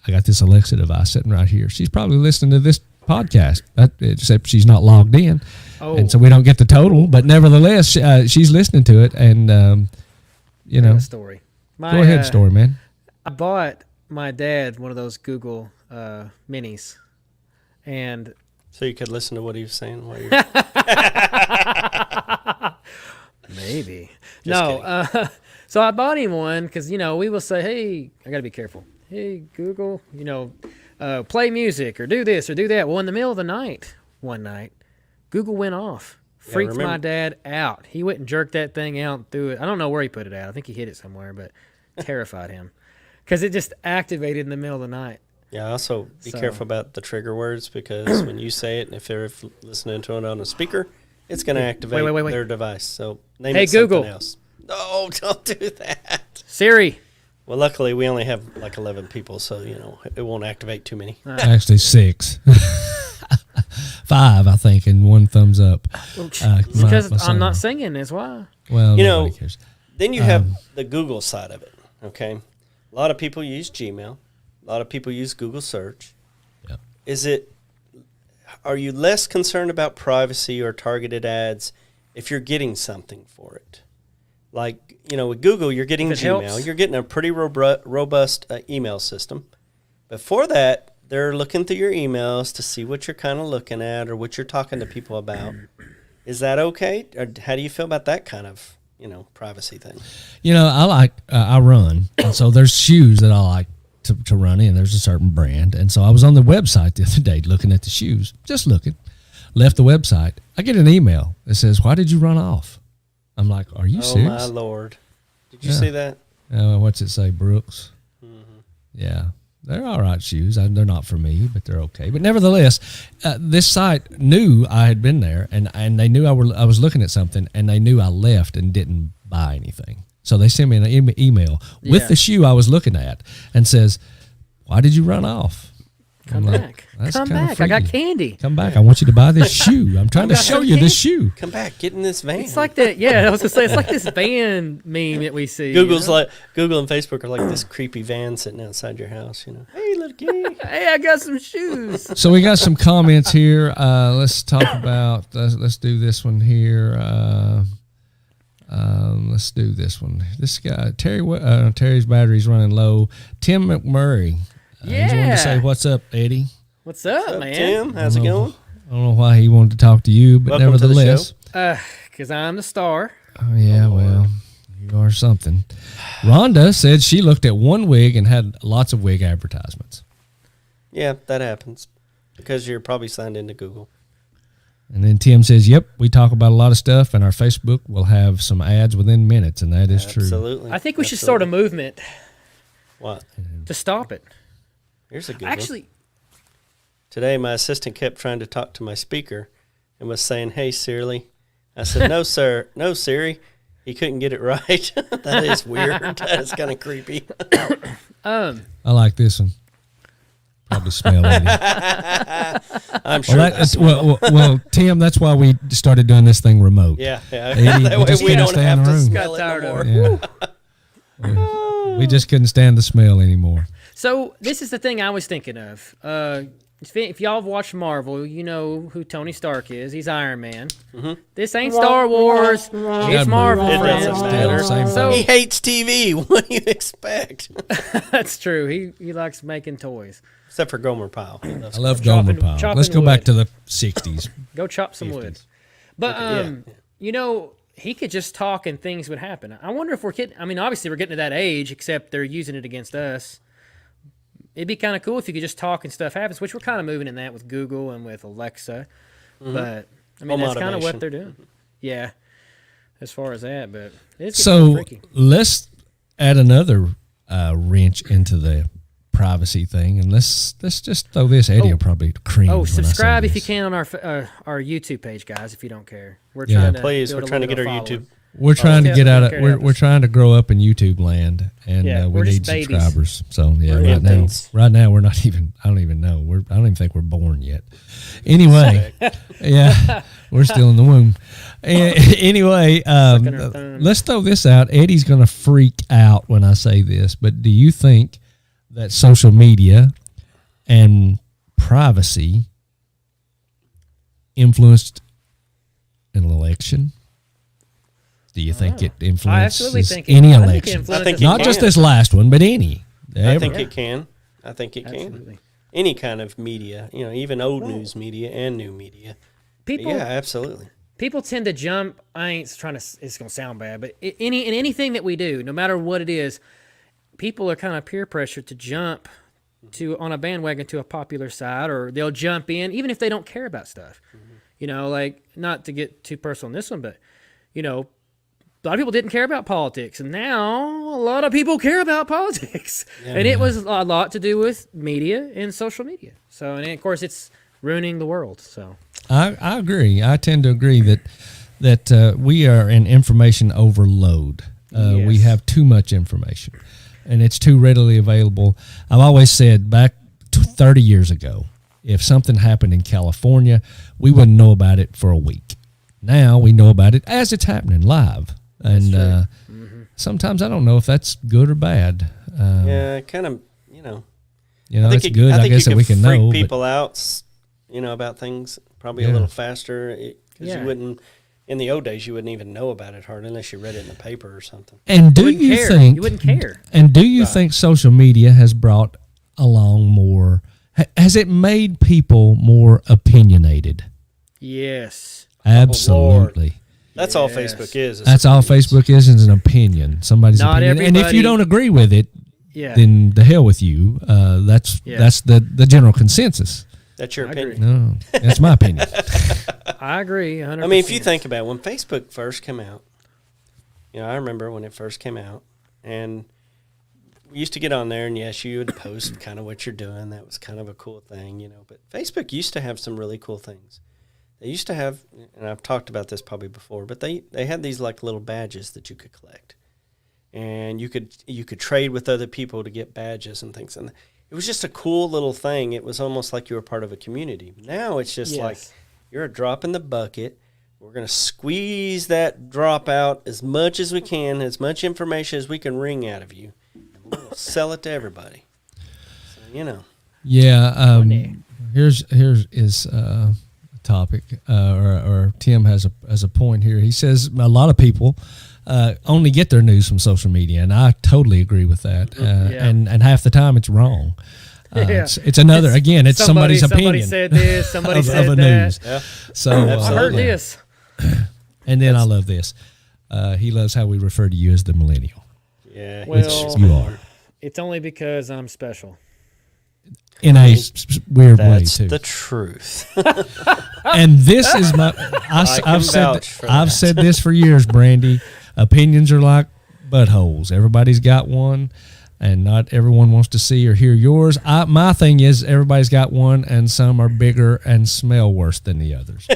I got this Alexa device sitting right here. She's probably listening to this podcast, except she's not logged in, and so we don't get the total. But nevertheless, she's listening to it, and Story. Go ahead, story, man. I bought my dad one of those Google Minis, and. So you could listen to what he was saying while you're maybe. So I bought him one because, we will say, hey, I got to be careful. Hey, Google, play music or do this or do that. Well, in the middle of the night, one night, Google went off. Freaked my dad out. He went and jerked that thing out and threw it. I don't know where he put it out. I think he hid it somewhere, but terrified him because it just activated in the middle of the night. Yeah, also be careful about the trigger words because when you say it, and if they're listening to it on a speaker, it's going to activate their device. So name it Google. something else. No, don't do that. Siri. Well, luckily we only have like 11 people, so it won't activate too many. Actually, 6, 5, I think, and 1 thumbs up. Because I'm not singing. That's why. Well, nobody cares. Then you have the Google side of it. Okay, a lot of people use Gmail. A lot of people use Google search. Yep. Are you less concerned about privacy or targeted ads if you're getting something for it? Like, with Google, you're getting Gmail. Helps. You're getting a pretty robust email system. Before that, they're looking through your emails to see what you're kind of looking at or what you're talking to people about. Is that okay? Or how do you feel about that kind of, privacy thing? I run, and so there's shoes that I like to run in. There's a certain brand, and so I was on the website the other day looking at the shoes, just looking. Left the website. I get an email that says, "Why did you run off?" I'm like, "Are you serious?" Oh my Lord! Did you see that? What's it say, Brooks? Mm-hmm. Yeah, They're all right shoes. They're not for me, but they're okay. But nevertheless, this site knew I had been there, and they knew I was looking at something, and they knew I left and didn't buy anything. So they sent me an email with the shoe I was looking at and says, "Why did you run off?" Come back. Come back. I got candy. Come back. I want you to buy this shoe. I'm trying to show you this shoe. Come back. Get in this van. It's like that. Yeah, I was gonna say it's like this van meme that we see. Google's like Google and Facebook are like this creepy van sitting outside your house. Hey, little kitty. Hey, I got some shoes. So we got some comments here. Let's talk about. Let's do this one here. Let's do this one. This guy Terry's battery's running low. Tim McMurray. He wanted to say, "What's up, Eddie?" What's up, man? Tim? How's it going? I don't know why he wanted to talk to you, but Welcome to the nevertheless, Because I'm the star. oh yeah, well, you are something. Rhonda said she looked at one wig and had lots of wig advertisements. Yeah, that happens because you're probably signed into Google. And then Tim says, "Yep, we talk about a lot of stuff, and our Facebook will have some ads within minutes, and that is true." Absolutely. I think we should start a movement What? to stop it. Here's a good one. Actually, Today, my assistant kept trying to talk to my speaker and was saying, "Hey, Siri." I said, "No, sir. No, Siri." He couldn't get it right. That is weird. That is kind of creepy. I like this one. Probably smell it. I'm sure. Well, Tim, that's why we started doing this thing remote. Yeah. Eddie, That we way just we can't don't stay in have the to room. smell it Got tired no of more. Yeah. We just couldn't stand the smell anymore. so this is the thing I was thinking of. If y'all have watched Marvel, you know who Tony Stark is. He's Iron Man. Mm-hmm. This ain't Star Wars. It's Marvel, It friends. doesn't matter. Same So He hates TV. What do you expect? that's true. He likes making toys. Except for Gomer Pyle. He loves I love Chopping- Gomer Pyle. chopping Let's go back wood. to the 60s. Go chop some wood. 50s. But Yeah. you know, he could just talk and things would happen. I wonder if we're getting. I mean, obviously we're getting to that age, except they're using it against us. It'd be kind of cool if you could just talk and stuff happens, which we're kind of moving in that with Google and with Alexa. But I mean, Home that's kind of what automation. they're doing. Yeah, as far as that, but it's getting So freaky. let's add another wrench into the privacy thing, and let's just throw this. Eddie will probably cringe. Oh, when I say subscribe if you this. can on our YouTube page, guys. If you don't care, we're Yeah. trying to Please, build we're a trying to little get our following. YouTube. We're trying to yeah, get out we of. care We're about this. trying to grow up in YouTube land, and Yeah, we we're need just babies. subscribers. So yeah, We're infants. right now we're not even. I don't even know. I don't even think we're born yet. Anyway, yeah, we're still in the womb. Anyway, our thumb. let's throw this out. Eddie's going to freak out when I say this, but do you think that social media and privacy influenced an election? Do you think it absolutely influences think any I think it election? influences I think Not it just can. this last one, but any. I Ever. think it can. I think it can. Absolutely. Any kind of media, even old news media and new media. People, Yeah, absolutely. people tend to jump. I ain't trying to. It's gonna sound bad, but in anything that we do, no matter what it is, people are kind of peer pressured to jump on a bandwagon to a popular side, or they'll jump in even if they don't care about stuff. Like not to get too personal in this one, but a lot of people didn't care about politics, and now a lot of people care about politics. And it was a lot to do with media and social media. So, and of course, it's ruining the world. So, I agree. I tend to agree that we are in information overload. We Yes. have too much information, and it's too readily available. I've always said back 30 years ago, if something happened in California, we wouldn't know about it for a week. Now we know about it as it's happening live. And sometimes I don't know if that's good or bad. Yeah, kind of, It's good, I guess, that we can freak know. people out, about things probably a Yeah. little faster. Because Yeah. you wouldn't, in the old days, you wouldn't even know about it hardly unless you read it in the paper or something. And do wouldn't you care. think You wouldn't care. And do you think social media has brought along more? Has it made people more opinionated? yes. Absolutely. That's all Yes. Facebook is. That's all Facebook is an opinion. Somebody's Not opinion. And if everybody- you don't agree with it, Yeah. then the hell with you. That's the general consensus. That's your I agree. opinion. No, that's my opinion. I agree. 100%. I mean, if you think about it, when Facebook first came out, I remember when it first came out, and we used to get on there, and yes, you would post kind of what you're doing. That was kind of a cool thing, you know. But Facebook used to have some really cool things. They used to have, and I've talked about this probably before, but they had these like little badges that you could collect, and you could trade with other people to get badges and things. And it was just a cool little thing. It was almost like you were part of a community. Now it's just like you're a drop in the bucket. We're going to squeeze that drop out as much as we can, as much information as we can wring out of you, and we'll sell it to everybody. So, you know. Yeah. Here's a topic, or Tim has a point here. He says a lot of people only get their news from social media, and I totally agree with that. And half the time it's wrong. It's another, again, it's somebody's opinion. Somebody said this, somebody said of that. News. Yeah. So I heard this. And then I love this. He loves how we refer to you as the millennial. Yeah. Well, you are. It's only because I'm special. In a weird way, That's too. the truth. And this is my. I've said this for years, Brandy. Opinions are like buttholes. Everybody's got one, and not everyone wants to see or hear yours. My thing is, everybody's got one, and some are bigger and smell worse than the others.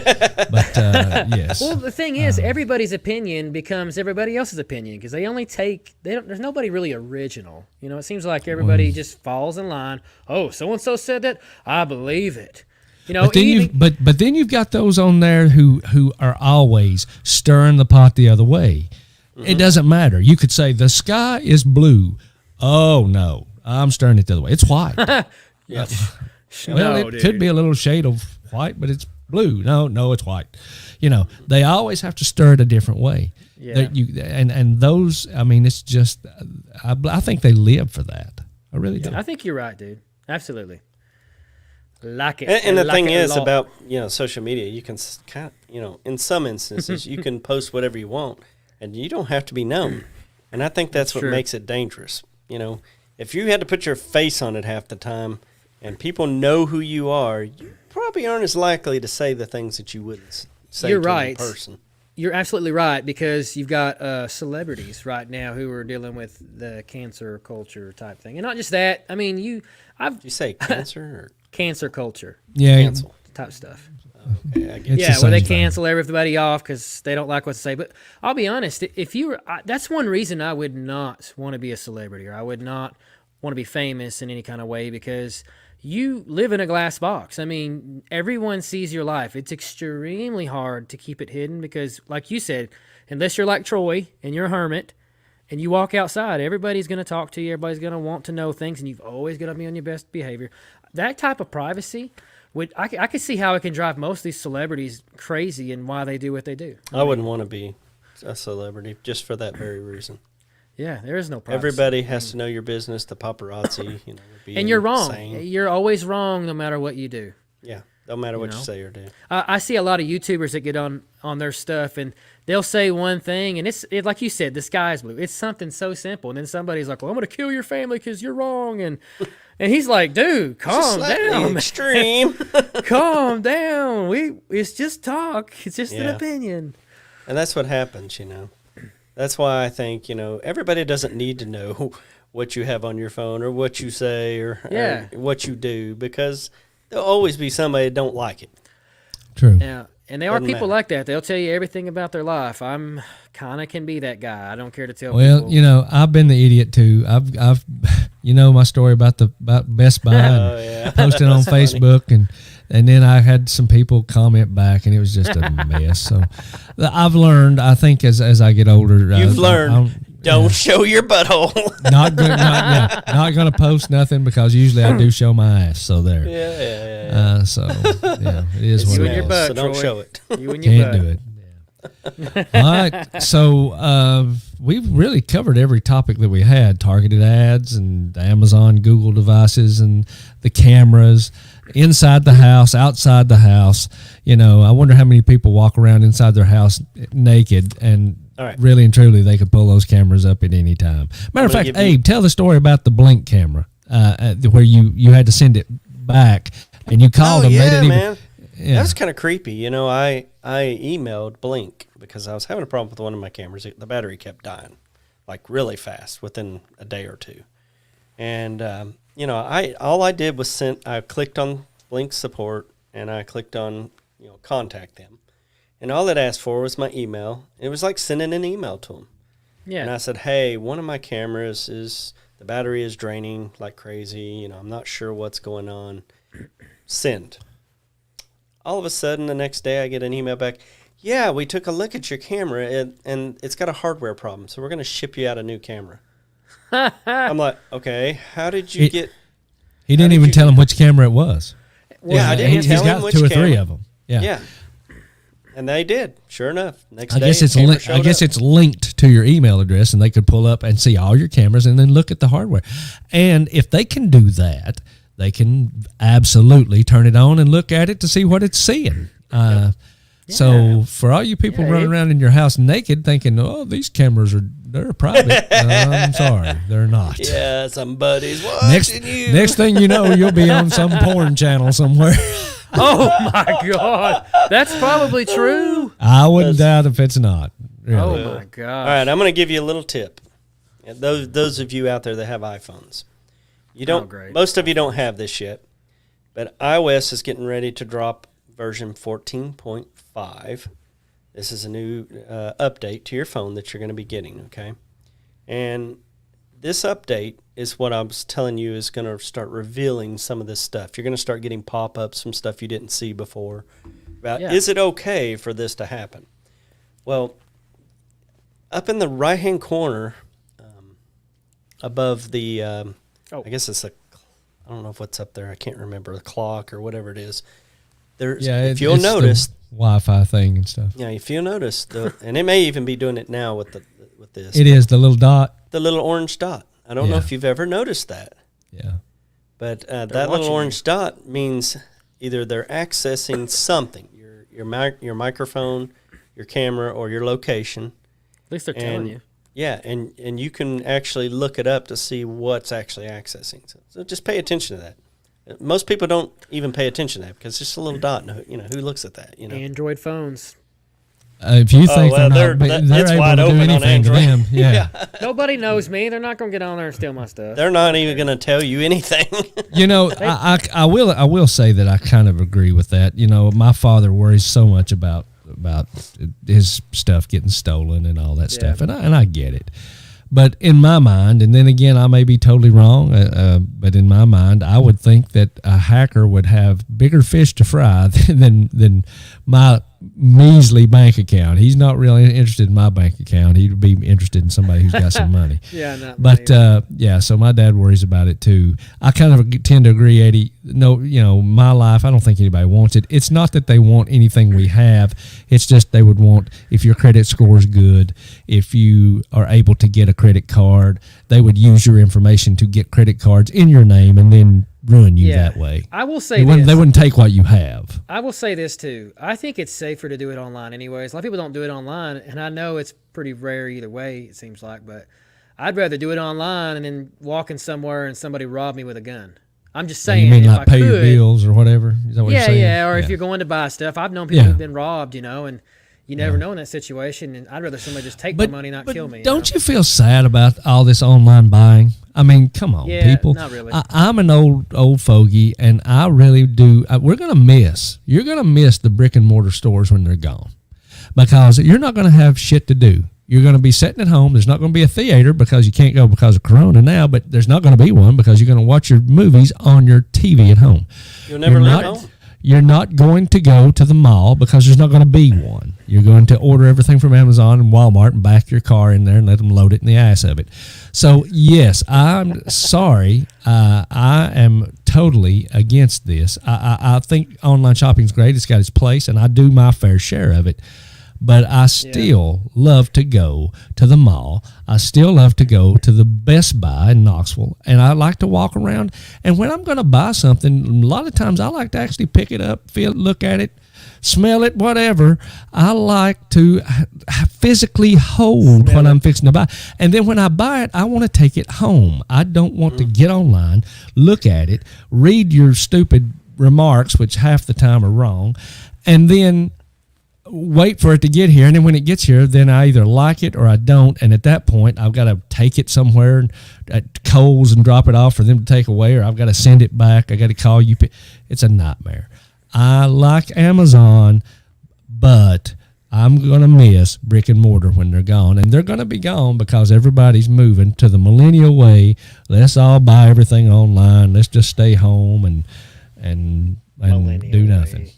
But yes. Well, the thing is, everybody's opinion becomes everybody else's opinion because they only take. There's nobody really original. You know, it seems like everybody just falls in line. Oh, so and so said that. I believe it. You know, but then you've got those on there who are always stirring the pot the other way. It doesn't matter. You could say the sky is blue. Oh no, I'm stirring it the other way. It's white. Well, it could be a little shade of white, but it's blue. No, it's white. You know, they always have to stir it a different way. Yeah. And those, I mean, it's just, I think they live for that. I really do. I think you're right, dude. Absolutely. Like it. And the like thing it a is lot. about, you know, social media, you can kind of, you know, in some instances, you can post whatever you want, and you don't have to be known. And I think that's what Sure. makes it dangerous. You know, if you had to put your face on it half the time, and people know who you are, you probably aren't as likely to say the things that you wouldn't say You're to right. a person. You're absolutely right because you've got celebrities right now who are dealing with the cancer culture type thing, and not just that. I mean, Did you say cancer or cancer culture Yeah. cancel? type stuff. Okay, I get It's Yeah, the where they same thing. cancel everybody off because they don't like what to say. But I'll be honest, if you were, that's one reason I would not want to be a celebrity, or I would not want to be famous in any kind of way, because you live in a glass box. I mean, everyone sees your life. It's extremely hard to keep it hidden because, like you said, unless you're like Troy and you're a hermit and you walk outside, everybody's going to talk to you. Everybody's going to want to know things, and you've always got to be on your best behavior. That type of privacy, I could see how it can drive most of these celebrities crazy and why they do what they do. I wouldn't want to be a celebrity just for that very reason. Yeah, there is no privacy. Everybody has to know your business. The paparazzi, you know, would be And you're wrong. insane. You're always wrong no matter what you do. Yeah, don't matter what know? you say or do. I see a lot of YouTubers that get on their stuff, and they'll say one thing, and it's like you said, the sky is blue. It's something so simple, and then somebody's like, "Well, I'm going to kill your family because you're wrong," and he's like, "Dude, calm down, Extreme. calm down. It's just talk. It's just an Yeah. opinion." And that's what happens, you know. That's why I think, you know, everybody doesn't need to know what you have on your phone or what you say or what you do, because there'll always be somebody that don't like it. True. Yeah, and there are Doesn't people matter. like that. They'll tell you everything about their life. I'm kind of can be that guy. I don't care to tell Well, people. you know, I've been the idiot too. I've you know my story about Best Buy and Oh, yeah. posting on Facebook, and then I had some people comment back, and it was just a mess. So I've learned, I think, as I get older, You've learned. Don't show your butthole. not going to post nothing, because usually I do show my ass. So there. Yeah. So yeah, it is You what and it your is. butt, So don't Troy. show it. You and your Can't butt. do it. Yeah. All right. So we've really covered every topic that we had: targeted ads and Amazon, Google devices, and the cameras inside the house, outside the house. You know, I wonder how many people walk around inside their house naked, and All right. really and truly, they could pull those cameras up at any time. Matter of gonna fact, give you- Abe, tell the story about the Blink camera, where you had to send it back, and you called them. They yeah, didn't even, man. Yeah. That was kind of creepy. You know, I emailed Blink because I was having a problem with one of my cameras. The battery kept dying, like really fast, within a day or two. And all I did was I clicked on Blink support, and I clicked on contact them, and all it asked for was my email. It was like sending an email to them. Yeah. And I said, hey, one of my cameras the battery is draining like crazy. I'm not sure what's going on. Send. All of a sudden, the next day, I get an email back. Yeah, we took a look at your camera, and it's got a hardware problem, so we're going to ship you out a new camera. I'm like, okay, how did you get... He didn't even tell him which camera it was. I didn't tell him which He's got 2 or 3 camera. of them. Yeah. Yeah. And they did, sure enough. Next I day, guess camera it's linked to your email address, and they could pull up and see all your cameras and then look at the hardware. And if they can do that, they can absolutely turn it on and look at it to see what it's seeing. So for all you people running around in your house naked thinking, oh, these cameras they're private. I'm sorry, they're not. Yeah, somebody's watching you. Next thing you know, you'll be on some porn channel somewhere. Oh my God, that's probably true. I wouldn't doubt if it's not. Really. Oh my God. All right, I'm going to give you a little tip. Those of you out there that have iPhones, most of you don't have this yet, but iOS is getting ready to drop version 14.5. This is a new update to your phone that you're going to be getting, okay? And this update is what I was telling you is going to start revealing some of this stuff. You're going to start getting pop-ups from stuff you didn't see before about, is it okay for this to happen? Well, up in the right-hand corner, above the, I guess it's I don't know if what's up there. I can't remember, the clock or whatever it is. If you'll notice, Wi-Fi thing and stuff. Yeah, if you'll notice, and it may even be doing it now with this. It is the little dot, the little orange dot. I don't know if you've ever noticed that. Yeah, but that little orange dot means either they're accessing something, your microphone, your camera, or your location. At least they're telling you. Yeah, and you can actually look it up to see what's actually accessing. So just pay attention to that. Most people don't even pay attention to that because it's just a little dot. And who looks at that? Android phones. If you think they're able to do anything to them, Nobody knows me. They're not going to get on there and steal my stuff. They're not even going to tell you anything. I will say that I kind of agree with that. My father worries so much about his stuff getting stolen and all that stuff, and I get it. But in my mind, and then again, I may be totally wrong, but in my mind, I would think that a hacker would have bigger fish to fry than my measly bank account. He's not really interested in my bank account. He'd be interested in somebody who's got some money. So my dad worries about it too. I kind of tend to agree, Eddie. No, my life, I don't think anybody wants it. It's not that they want anything we have. It's just they would want, if your credit score is good, if you are able to get a credit card, they would use your information to get credit cards in your name and then ruin you that way. I will say they wouldn't take what you have. I will say this too. I think it's safer to do it online anyways. A lot of people don't do it online, and I know it's pretty rare either way, it seems like, but I'd rather do it online and then walk in somewhere and somebody rob me with a gun. I'm just saying. You mean like pay your bills or whatever? Is that what you're saying? Or if you're going to buy stuff. I've known people who've been robbed, and you never know in that situation, and I'd rather somebody just take my money, not kill me. Don't you feel sad about all this online buying? I mean, come on, people. Not really. I'm an old fogey, and I really do. You're going to miss the brick and mortar stores when they're gone, because you're not going to have shit to do. You're going to be sitting at home. There's not going to be a theater because you can't go because of Corona now, but there's not going to be one because you're going to watch your movies on your TV at home. You'll never leave home? You're not going to go to the mall because there's not going to be one. You're going to order everything from Amazon and Walmart and back your car in there and let them load it in the ass of it. So, yes, I'm sorry. I am totally against this. I think online shopping is great. It's got its place, and I do my fair share of it. But I still love to go to the mall. I still love to go to the Best Buy in Knoxville. And I like to walk around. And when I'm going to buy something, a lot of times I like to actually pick it up, feel it, look at it, smell it, whatever. I like to physically hold what I'm fixing to buy. And then when I buy it, I want to take it home. I don't want to get online, look at it, read your stupid remarks, which half the time are wrong, and then wait for it to get here, and then when it gets here, then I either like it or I don't, and at that point, I've got to take it somewhere at Kohl's and drop it off for them to take away, or I've got to send it back. I got to call you. It's a nightmare. I like Amazon, but I'm going to miss brick and mortar when they're gone, and they're going to be gone because everybody's moving to the millennial way. Let's all buy everything online. Let's just stay home and do nothing. Way.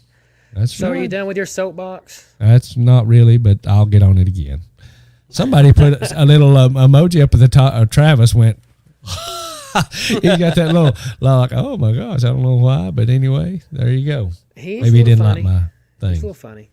That's so right. Are you done with your soapbox? That's not really, but I'll get on it again. Somebody put a little emoji up at the top. Travis went, he got that little, like, oh my gosh, I don't know why, but anyway, there you go. Maybe he didn't like my thing. It's a little funny.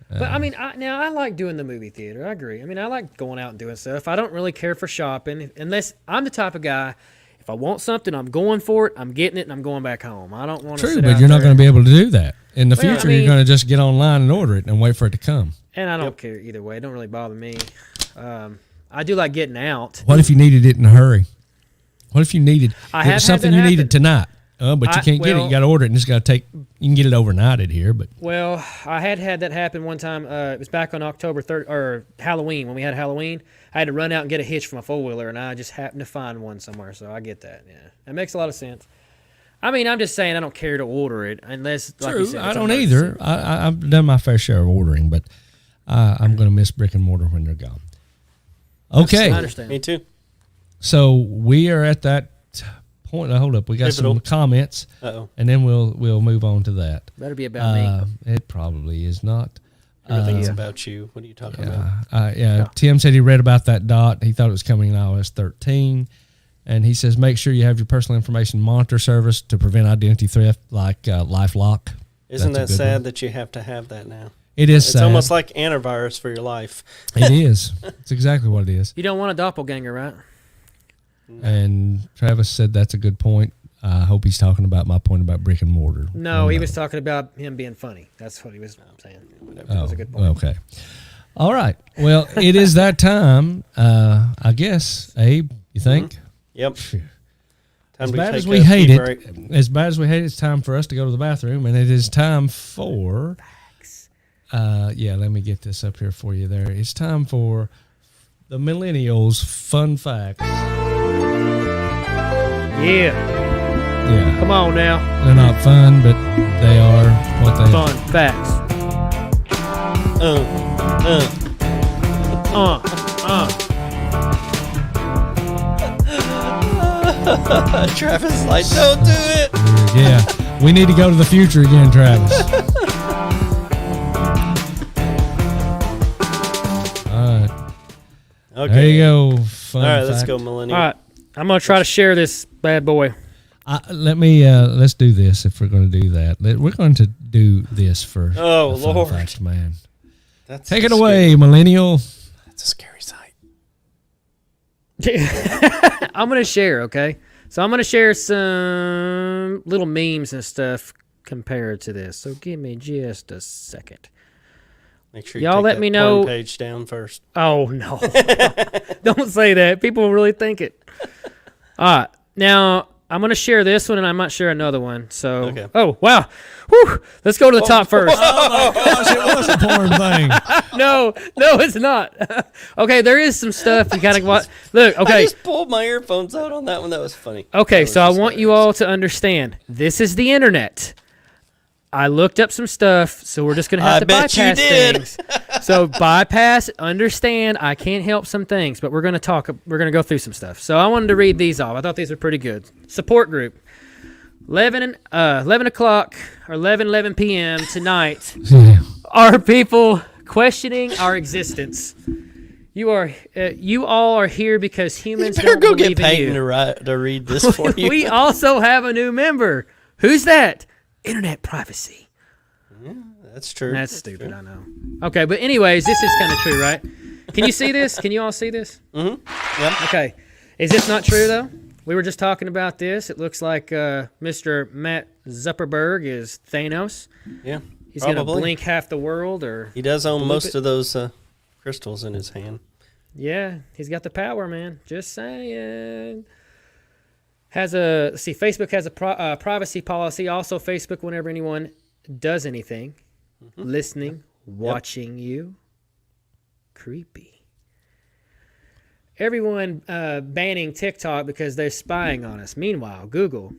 But I mean, I like doing the movie theater. I agree. I mean, I like going out and doing stuff. I don't really care for shopping unless I'm the type of guy. If I want something, I'm going for it. I'm getting it, and I'm going back home. I don't want to. True, but you're not going to be able to do that in the future. I mean, you're going to just get online and order it and wait for it to come. And I don't care either way. It don't really bother me. I do like getting out. What if you needed it in a hurry? What if you needed something you happen. needed tonight? But you can't get it. You got to order it, and it's got to take. You can get it overnighted here, but well, I had that happen one time. It was back on October 3rd or Halloween when we had Halloween. I had to run out and get a hitch for my 4-wheeler, and I just happened to find one somewhere. So I get that. Yeah, that makes a lot of sense. I mean, I'm just saying I don't care to order it unless. Like you said, I don't either. I've done my fair share of ordering, but I'm going to miss brick and mortar when they're gone. Okay, I understand. Me too. So we are at that point. Hold up, we got some comments, and then we'll move on to that. Better be about me. It probably is not. Everything's about you. What are you talking about? Yeah. Tim said he read about that dot. He thought it was coming in iOS 13. And he says, make sure you have your personal information monitor service to prevent identity theft like LifeLock. Isn't that sad that you have to have that now? It is sad. It's almost like antivirus for your life. It is. It's exactly what it is. You don't want a doppelganger, right? And Travis said that's a good point. I hope he's talking about my point about brick and mortar. No, he was talking about him being funny. That's what he was saying. That was a good point. Okay. All right. Well, it is that time. I guess, Abe, you think? Yep. As bad as we hate it, it's time for us to go to the bathroom, and it is time for. Let me get this up here for you. There, it's time for the Millennials Fun Facts. Yeah. Come on now. They're not fun, but they are what they are. Fun facts. Travis is like, don't do it. Yeah. We need to go to the future again, Travis. All right. Okay. There you go. Fun All right, fact. let's go, Millennial. All right. I'm going to try to share this bad boy. Let's do this if we're going to do that. We're going to do this for Lord. Fact, man. That's Take it away, Millennial. That's a scary sight. I'm going to share, okay? So I'm going to share some little memes and stuff compared to this. So give me just a second. Make sure you y'all take let that me know. porn page down first. Oh, no. Don't say that. People will really think it. All right. Now, I'm going to share this one, and I might share another one. So, Okay. Oh, wow. Whew. Let's go to the top first. Oh, my gosh, it was a porn thing. No, it's not. Okay, there is some stuff you got to watch. Look, I okay. just pulled my earphones out on that one. That was funny. Okay, That was so I just want you hilarious. all to understand. This is the internet. I looked up some stuff, so we're just going to have to bet you bypass did. things. So bypass, understand, I can't help some things, but we're going to go through some stuff. So I wanted to read these off. I thought these were pretty good. Support group. 11 o'clock or 11 p.m. tonight are people questioning our existence. You all are here because humans You better don't go believe get in you. Peyton to read this for you. We also have a new member. Who's that? Internet privacy. That's true. That's stupid, I know. Okay, but anyways, this is kind of true, right? Can you see this? Can you all see this? Mm-hmm. Yeah. Okay. Is this not true, though? We were just talking about this. It looks like Mr. Matt Zuckerberg is Thanos. Yeah. He's going to blink half the world. Or he does own most of those crystals in his hand. Yeah, he's got the power, man. Just saying. Facebook has a privacy policy. Also, Facebook, whenever anyone does anything, listening, watching you. Creepy. Everyone banning TikTok because they're spying on us. Meanwhile, Google,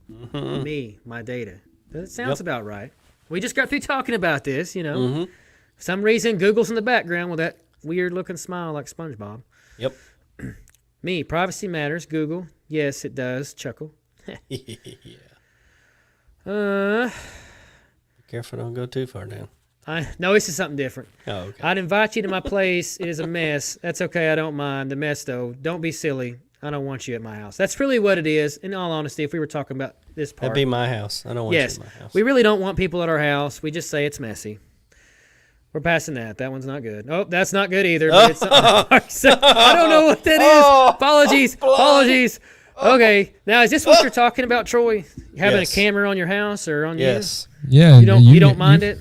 my data. That sounds about right. We just got through talking about this, you know. For some reason, Google's in the background with that weird-looking smile like SpongeBob. Yep. Me, privacy matters. Google, yes, it does. Chuckle. Careful, don't go too far down. No, this is something different. Oh, okay. I'd invite you to my place. It is a mess. That's okay. I don't mind the mess, though. Don't be silly. I don't want you at my house. That's really what it is. In all honesty, if we were talking about this part. That'd be my house. I don't want you at my house. We really don't want people at our house. We just say it's messy. We're passing that. That one's not good. Oh, that's not good either. But it's I don't know what that is. Apologies. Okay. Now, is this what you're talking about, Troy? Having a camera on your house or on you? Yeah. You don't mind it?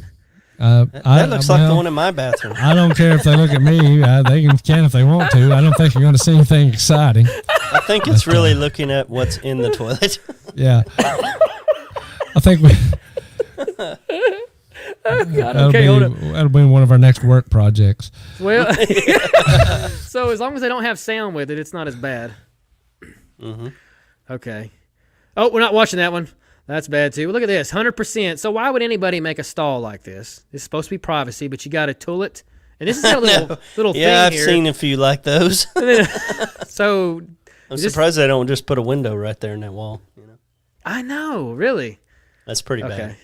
That looks like the one in my bathroom. I don't care if they look at me. They can if they want to. I don't think you're going to see anything exciting. I think it's really looking at what's in the toilet. Yeah. I think we... Oh, God. Okay, hold up. That'll be one of our next work projects. Well, so as long as they don't have sound with it, it's not as bad. Okay. Oh, we're not watching that one. That's bad too. Look at this, 100%. So why would anybody make a stall like this? It's supposed to be privacy, but you got to tool it. And this is a little thing here. Yeah, I've seen a few like those. So I'm surprised they don't just put a window right there in that wall. You know? I know, really. That's pretty bad.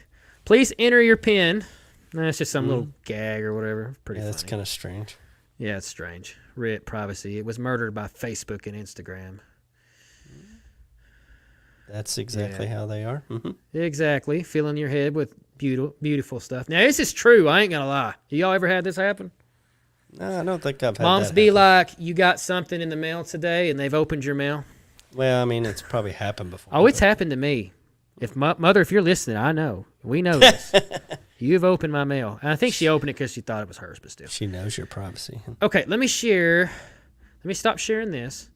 Please enter your PIN. It's just some little gag or whatever. Pretty funny. That's kind of strange. Yeah, it's strange. RIP privacy. It was murdered by Facebook and Instagram. That's exactly how they are. Exactly. Filling your head with beautiful stuff. Now, this is true. I ain't going to lie. Y'all ever had this happen? No, I don't think I've had Moms that be happen. like, you got something in the mail today, and they've opened your mail. Well, I mean, it's probably happened before. Oh, it's happened to me. Mother, if you're listening, I know. We know this. You've opened my mail. And I think she opened it because she thought it was hers, but still. She knows your privacy. Okay, let me share. Let me stop sharing this.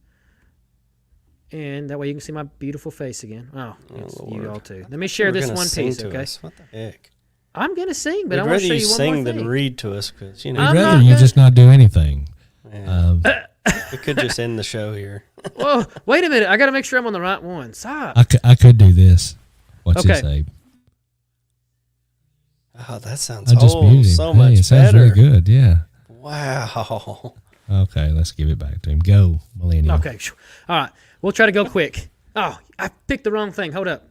And that way you can see my beautiful face again. Oh, it's you all too. Let me share this one piece, okay? What the heck? I'm going to sing, but We'd I want to show rather you one sing more thing. than read to us because, you know. I'm I'd rather not you good. just not do anything. Yeah. We could just end the show here. Whoa, wait a minute. I got to make sure I'm on the right one. Stop. I could do this. What's it say? Oh, that sounds I just muted him. so much it sounds better. really good, yeah. Wow. Okay, let's give it back to him. Go, Millennial. Okay. All right. We'll try to go quick. Oh, I picked the wrong thing. Hold up.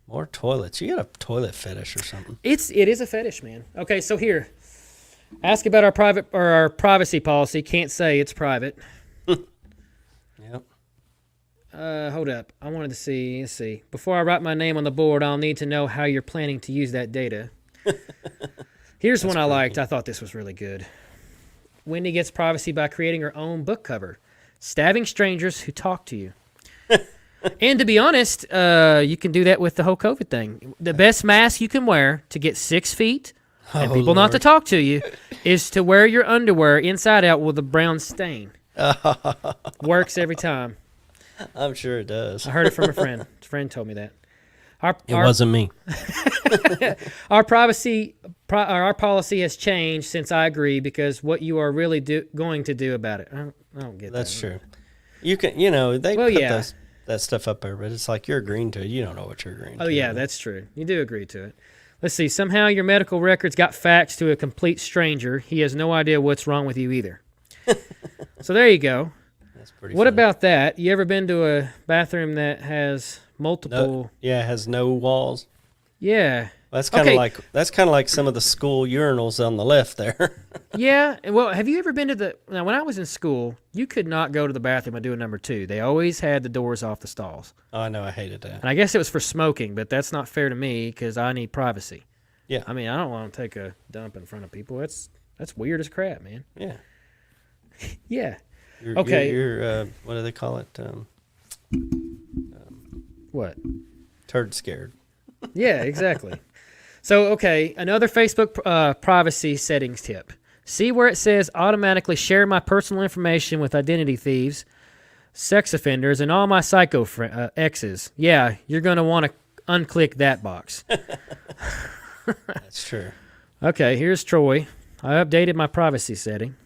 More toilets. You got a toilet fetish or something. It is a fetish, man. Okay, so here. Ask about our privacy policy. Can't say it's private. Yep. Hold up. I wanted to see. Let's see. Before I write my name on the board, I'll need to know how you're planning to use that data. Here's one I liked. Cool. I thought this was really good. Wendy gets privacy by creating her own book cover, stabbing strangers who talk to you. And to be honest, you can do that with the whole COVID thing. The best mask you can wear to get 6 feet and people not to talk to you is to wear your underwear inside out with a brown stain. Works every time. I'm sure it does. I heard it from a friend. A friend told me that. It wasn't me. Our our policy has changed since I agree because what you are really going to do about it. I don't get that. That's true. You can, they put that stuff up there, but it's like you're agreeing to it. You don't know what you're agreeing to. Oh, yeah, that's true. You do agree to it. Let's see. Somehow your medical records got faxed to a complete stranger. He has no idea what's wrong with you either. So there you go. That's pretty What funny. about that? You ever been to a bathroom that has multiple... it has no walls. Yeah. That's kind of like some of the school urinals on the left there. Yeah. Well, have you ever been to now when I was in school, you could not go to the bathroom and do a number 2. They always had the doors off the stalls. Oh, I know. I hated that. And I guess it was for smoking, but that's not fair to me because I need privacy. Yeah. I mean, I don't want to take a dump in front of people. That's weird as crap, man. Yeah. Yeah. Okay. You're what do they call it? What? Turd scared. Yeah, exactly. So, okay, another Facebook privacy settings tip. See where it says automatically share my personal information with identity thieves, sex offenders, and all my psycho exes. Yeah, you're going to want to unclick that box. That's true. Okay, here's Troy. I updated my privacy setting.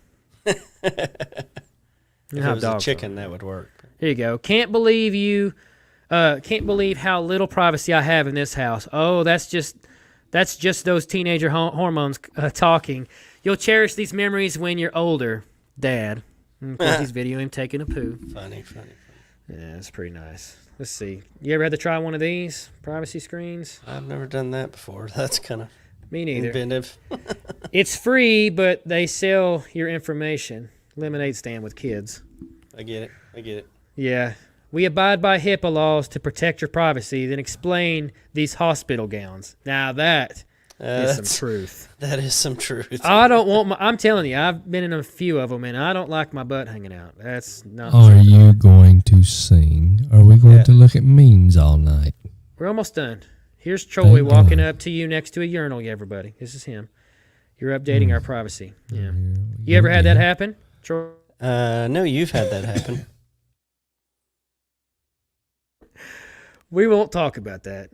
If it was a chicken, that would work. Here you go. Can't believe how little privacy I have in this house. Oh, that's just those teenager hormones talking. You'll cherish these memories when you're older, Dad. Of course, he's videoing him taking a poo. Funny. Yeah, it's pretty nice. Let's see. You ever had to try one of these privacy screens? I've never done that before. That's kind of Me neither. inventive. It's free, but they sell your information. Lemonade stand with kids. I get it. Yeah. We abide by HIPAA laws to protect your privacy, then explain these hospital gowns. Now that is some truth. That is some truth. I don't want I'm telling you, I've been in a few of them, and I don't like my butt hanging out. That's not Are you going to sing? Are we going to look at memes all night? We're almost done. Here's Troy walking up to you next to a urinal, everybody. This is him. You're updating our privacy. Yeah. You ever had that happen, Troy? No, you've had that happen. We won't talk about that.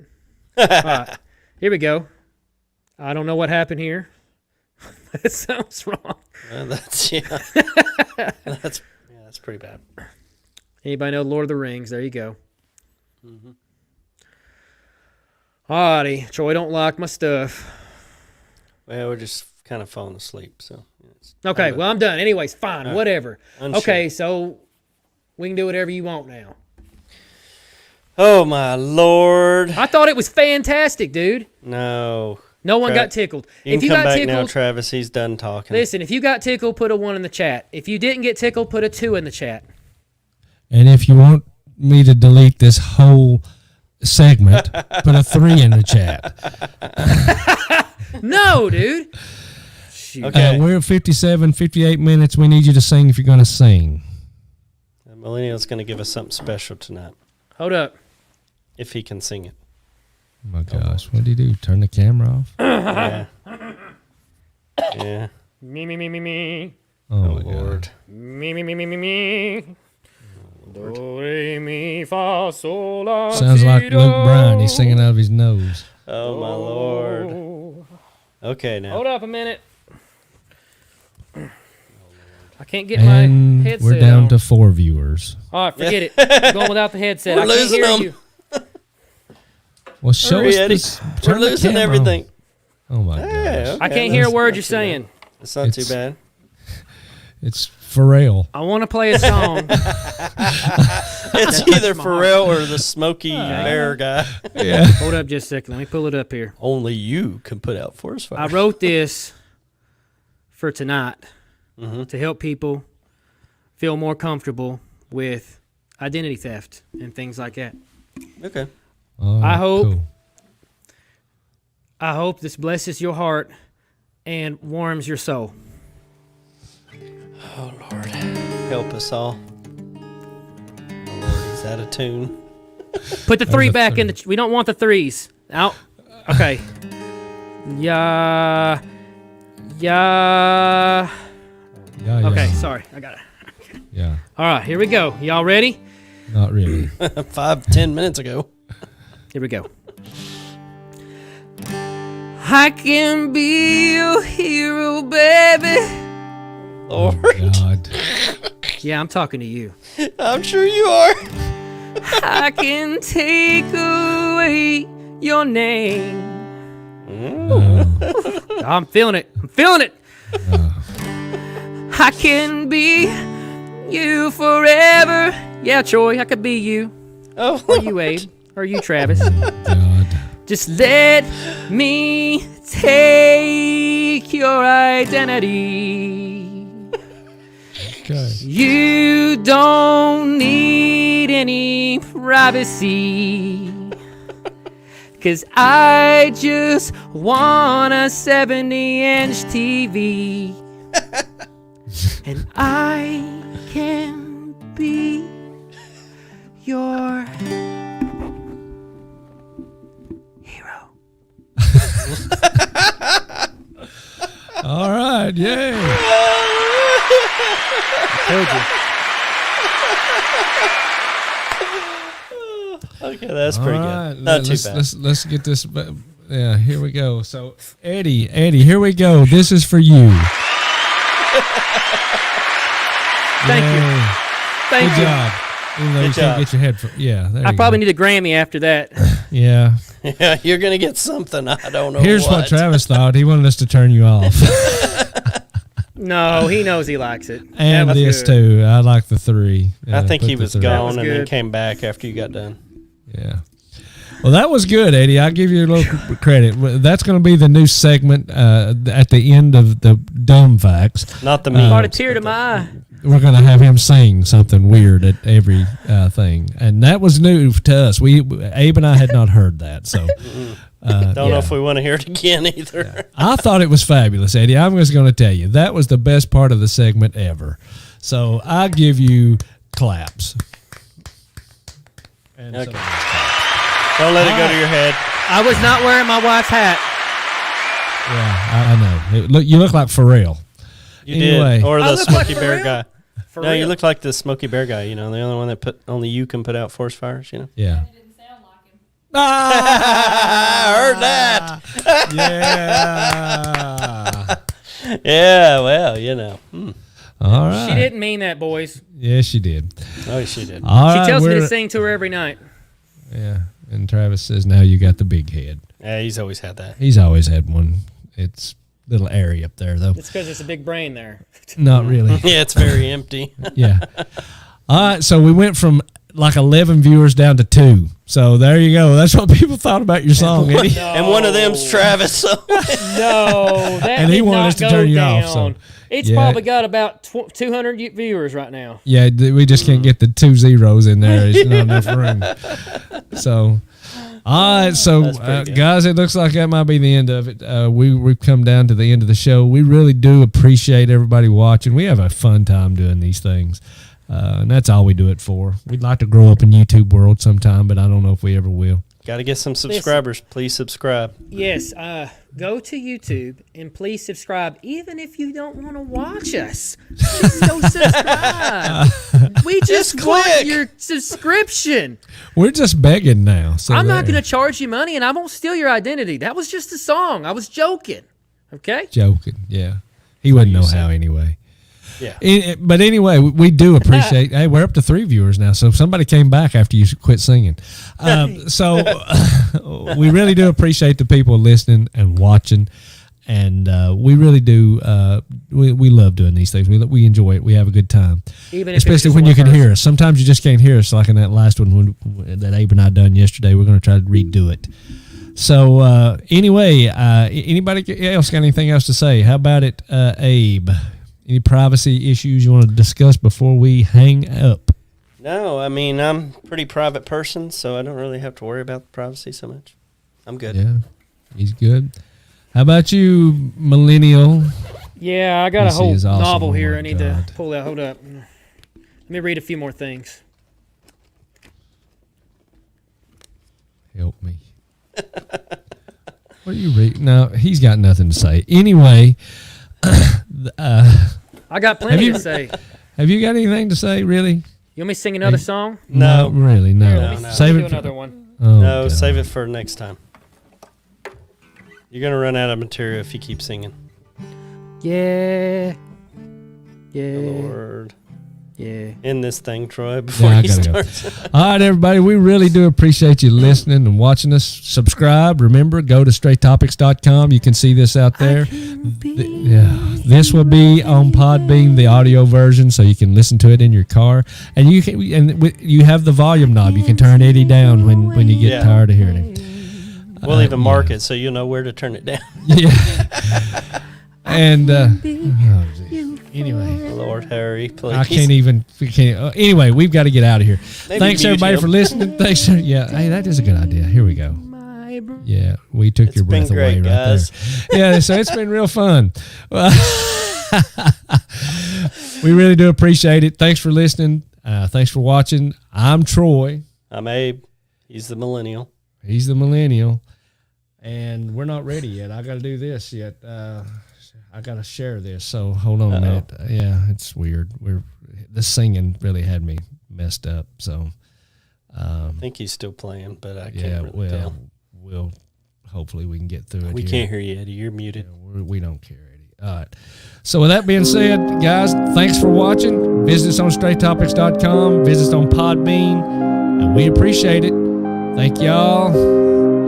All right. Here we go. I don't know what happened here. That sounds wrong. That's pretty bad. Anybody know Lord of the Rings? There you go. Mm-hmm. Alrighty. Troy don't like my stuff. Well, we're just kind of falling asleep, so. Okay, well, I'm done. Anyways, fine, whatever. Unsure. Okay, so we can do whatever you want now. Oh, my Lord. I thought it was fantastic, dude. No. No one got tickled. You can come back now, Travis. He's done talking. Listen, if you got tickled, put a 1 in the chat. If you didn't get tickled, put a 2 in the chat. And if you want me to delete this whole segment, put a 3 in the chat. No, dude. Shoot. Okay. We're at 58 minutes. We need you to sing if you're going to sing. The Millennial's going to give us something special tonight. Hold up. If he can sing it. Oh my gosh, what did he do? Turn the camera off? Yeah. Yeah. Me. Oh, my Lord. God. Me. Do, re, mi, fa, sol, la, Sounds like si, Luke do. Bryan. He's singing out of his nose. Oh, my Lord. Okay, now. Hold up a minute. I can't get And my headset we're down on. to 4 viewers. All right, forget it. I'm going without the headset. We're I can't losing hear them. you. Well, show Hurry, us Eddie. this. We're Turn the losing camera everything. on. Oh, my gosh. Okay, I can't hear a that's word not you're too saying. bad. It's not too It's- bad. It's Pharrell. I want to play a song. It's either Pharrell or the Smokey Bear guy. Yeah. Hold up just a second. Let me pull it up here. Only you can put out forest fire. I wrote this for tonight to help people feel more comfortable with identity theft and things like that. Okay. Oh, I hope- cool. I hope this blesses your heart and warms your soul. Oh, Lord. Help us all. Oh, Lord, he's out of tune. Put the 3 a back in three. the... We don't want the 3s. Out. Okay. Yeah. Yeah, Okay, yeah. sorry. I got it. Yeah. All right, here we go. Y'all ready? Not really. 5-10 minutes ago. Here we go. I can be your hero, baby. Lord. Oh, God. Yeah, I'm talking to you. I'm sure you are. I can take away your name. I'm feeling it. I'm feeling it. I can be you forever. Yeah, Troy, I could be you. Oh, Or you, Abe. Or you, Travis. God. Just let me take your identity. Okay. You don't need any privacy. 'Cause I just want a 70-inch TV. And I can be your hero. All right. Yay. Told you. okay, that's All pretty right. good. Not too bad. Let's get this Yeah, here we go. So, Eddie, here we go. This is for you. Thank you. Thank Good you. job. Even though you can't get your headphones. Yeah, there I you probably go. need a Grammy after that. Yeah. Yeah, you're gonna get something. I don't know. Here's what Travis thought. He wanted us to turn you off. No, he knows he likes it. And That was this good. too. I like the 3. I think put he the was 3. gone and then good. came back after you got done. Yeah. Well, that was good, Eddie. I'll give you a little credit. That's going to be the new segment at the end of the dumb facts. Not the memes. Brought a tear to my eye. We're going to have him sing something weird at every thing, and that was new to us. Abe and I had not heard that, so Don't know if we want to hear it again either. I thought it was fabulous, Eddie. I'm just going to tell you that was the best part of the segment ever. So I give you claps. And Okay. some of those claps. Don't let it go to your head. I was not wearing my wife's hat. Yeah, I know. You look like Pharrell. You Anyway. did. Or I the look like Smokey for Bear real? guy. For No, you real. look like the Smokey Bear guy. You know, the only one that only you can put out forest fires. You know. Yeah. Didn't sound like him. I heard that. Yeah. Yeah. Well, you know. All right. She didn't mean that, boys. Yeah, she did. Oh, she did. All She right, tells me we're- to sing to her every night. Yeah. And Travis says, now you got the big head. Yeah, he's always had that. He's always had one. It's a little airy up there, though. It's because it's a big brain there. Not really. Yeah, it's very empty. Yeah. All right. So we went from like 11 viewers down to 2. So there you go. That's what people thought about your song, Eddie. And one of them's Travis. So No, that And he did wanted not us to go turn you down. off, so- It's Yeah. probably got about 200 viewers right now. Yeah, we just can't get the 2 zeros in there. It's not enough room. So, all right. So, That's pretty good. guys, it looks like that might be the end of it. We've come down to the end of the show. We really do appreciate everybody watching. We have a fun time doing these things. And that's all we do it for. We'd like to grow up in YouTube world sometime, but I don't know if we ever will. got to get some subscribers. Please subscribe. Yes, go to YouTube and please subscribe, even if you don't want to watch us. Just go subscribe. We just want click. your subscription. We're just begging now. So I'm not there. going to charge you money, and I won't steal your identity. That was just a song. I was joking. Okay? Joking. Yeah. He wouldn't know how anyway. Yeah. But anyway, we do appreciate. Hey, we're up to 3 viewers now, so somebody came back after you quit singing. So we really do appreciate the people listening and watching, and we really do. We love doing these things. We enjoy it. We have a good time, Even if it's especially just when you one can person. hear us. Sometimes you just can't hear us, like in that last one that Abe and I done yesterday. We're going to try to redo it. So anyway, anybody else got anything else to say? How about it, Abe? Any privacy issues you want to discuss before we hang up? No, I mean, I'm a pretty private person, so I don't really have to worry about privacy so much. I'm good. Yeah, he's good. How about you, millennial? Yeah, I got a This whole is awesome. novel Oh here my I need God. to pull out. Hold up. Let me read a few more things. Help me. What are you reading? No, he's got nothing to say. Anyway, I got plenty you- to say. have you got anything to say, really? You want me to sing another song? No. Really, no. Here, let me no. Save do it. another one. Oh, No, God. save it for next time. You're going to run out of material if you keep singing. Yeah. Yeah. Lord. Yeah. End this thing, Troy, before Yeah, I he gotta go. starts. All right, everybody. We really do appreciate you listening and watching us. Subscribe. Remember, go to straighttopics.com. You can see this out there. This will be on Podbean, the audio version, so you can listen to it in your car. And you have the volume knob. You can turn Eddie down when you get Yeah. tired of hearing him. We'll even mark it so you'll know where to turn it down. Yeah. And anyway. Lord Harry, please. I can't even. Anyway, we've got to get out of here. Maybe Thanks mute everybody him. for listening. Thanks. Yeah, hey, that is a good idea. Here we go. Yeah, we took your been breath away great, right guys. there. Yeah, so it's been real fun. We really do appreciate it. Thanks for listening. Thanks for watching. I'm Troy. I'm Abe. He's the millennial. He's the millennial, and we're not ready yet. I got to do this yet. I got to share this. So hold on a minute. Yeah, it's weird. The singing really had me messed up. So I think he's still playing, but I can't yeah, really tell. we'll hopefully we can get through it. We can't hear you, Eddie. You're muted. We don't care, Eddie. All right. So with that being said, guys, thanks for watching. Visit us on StrayTopics.com. Visit us on Podbean. And we appreciate it. Thank y'all.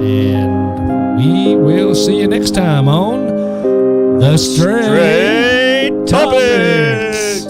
And we will see you next time on The Straight Topics.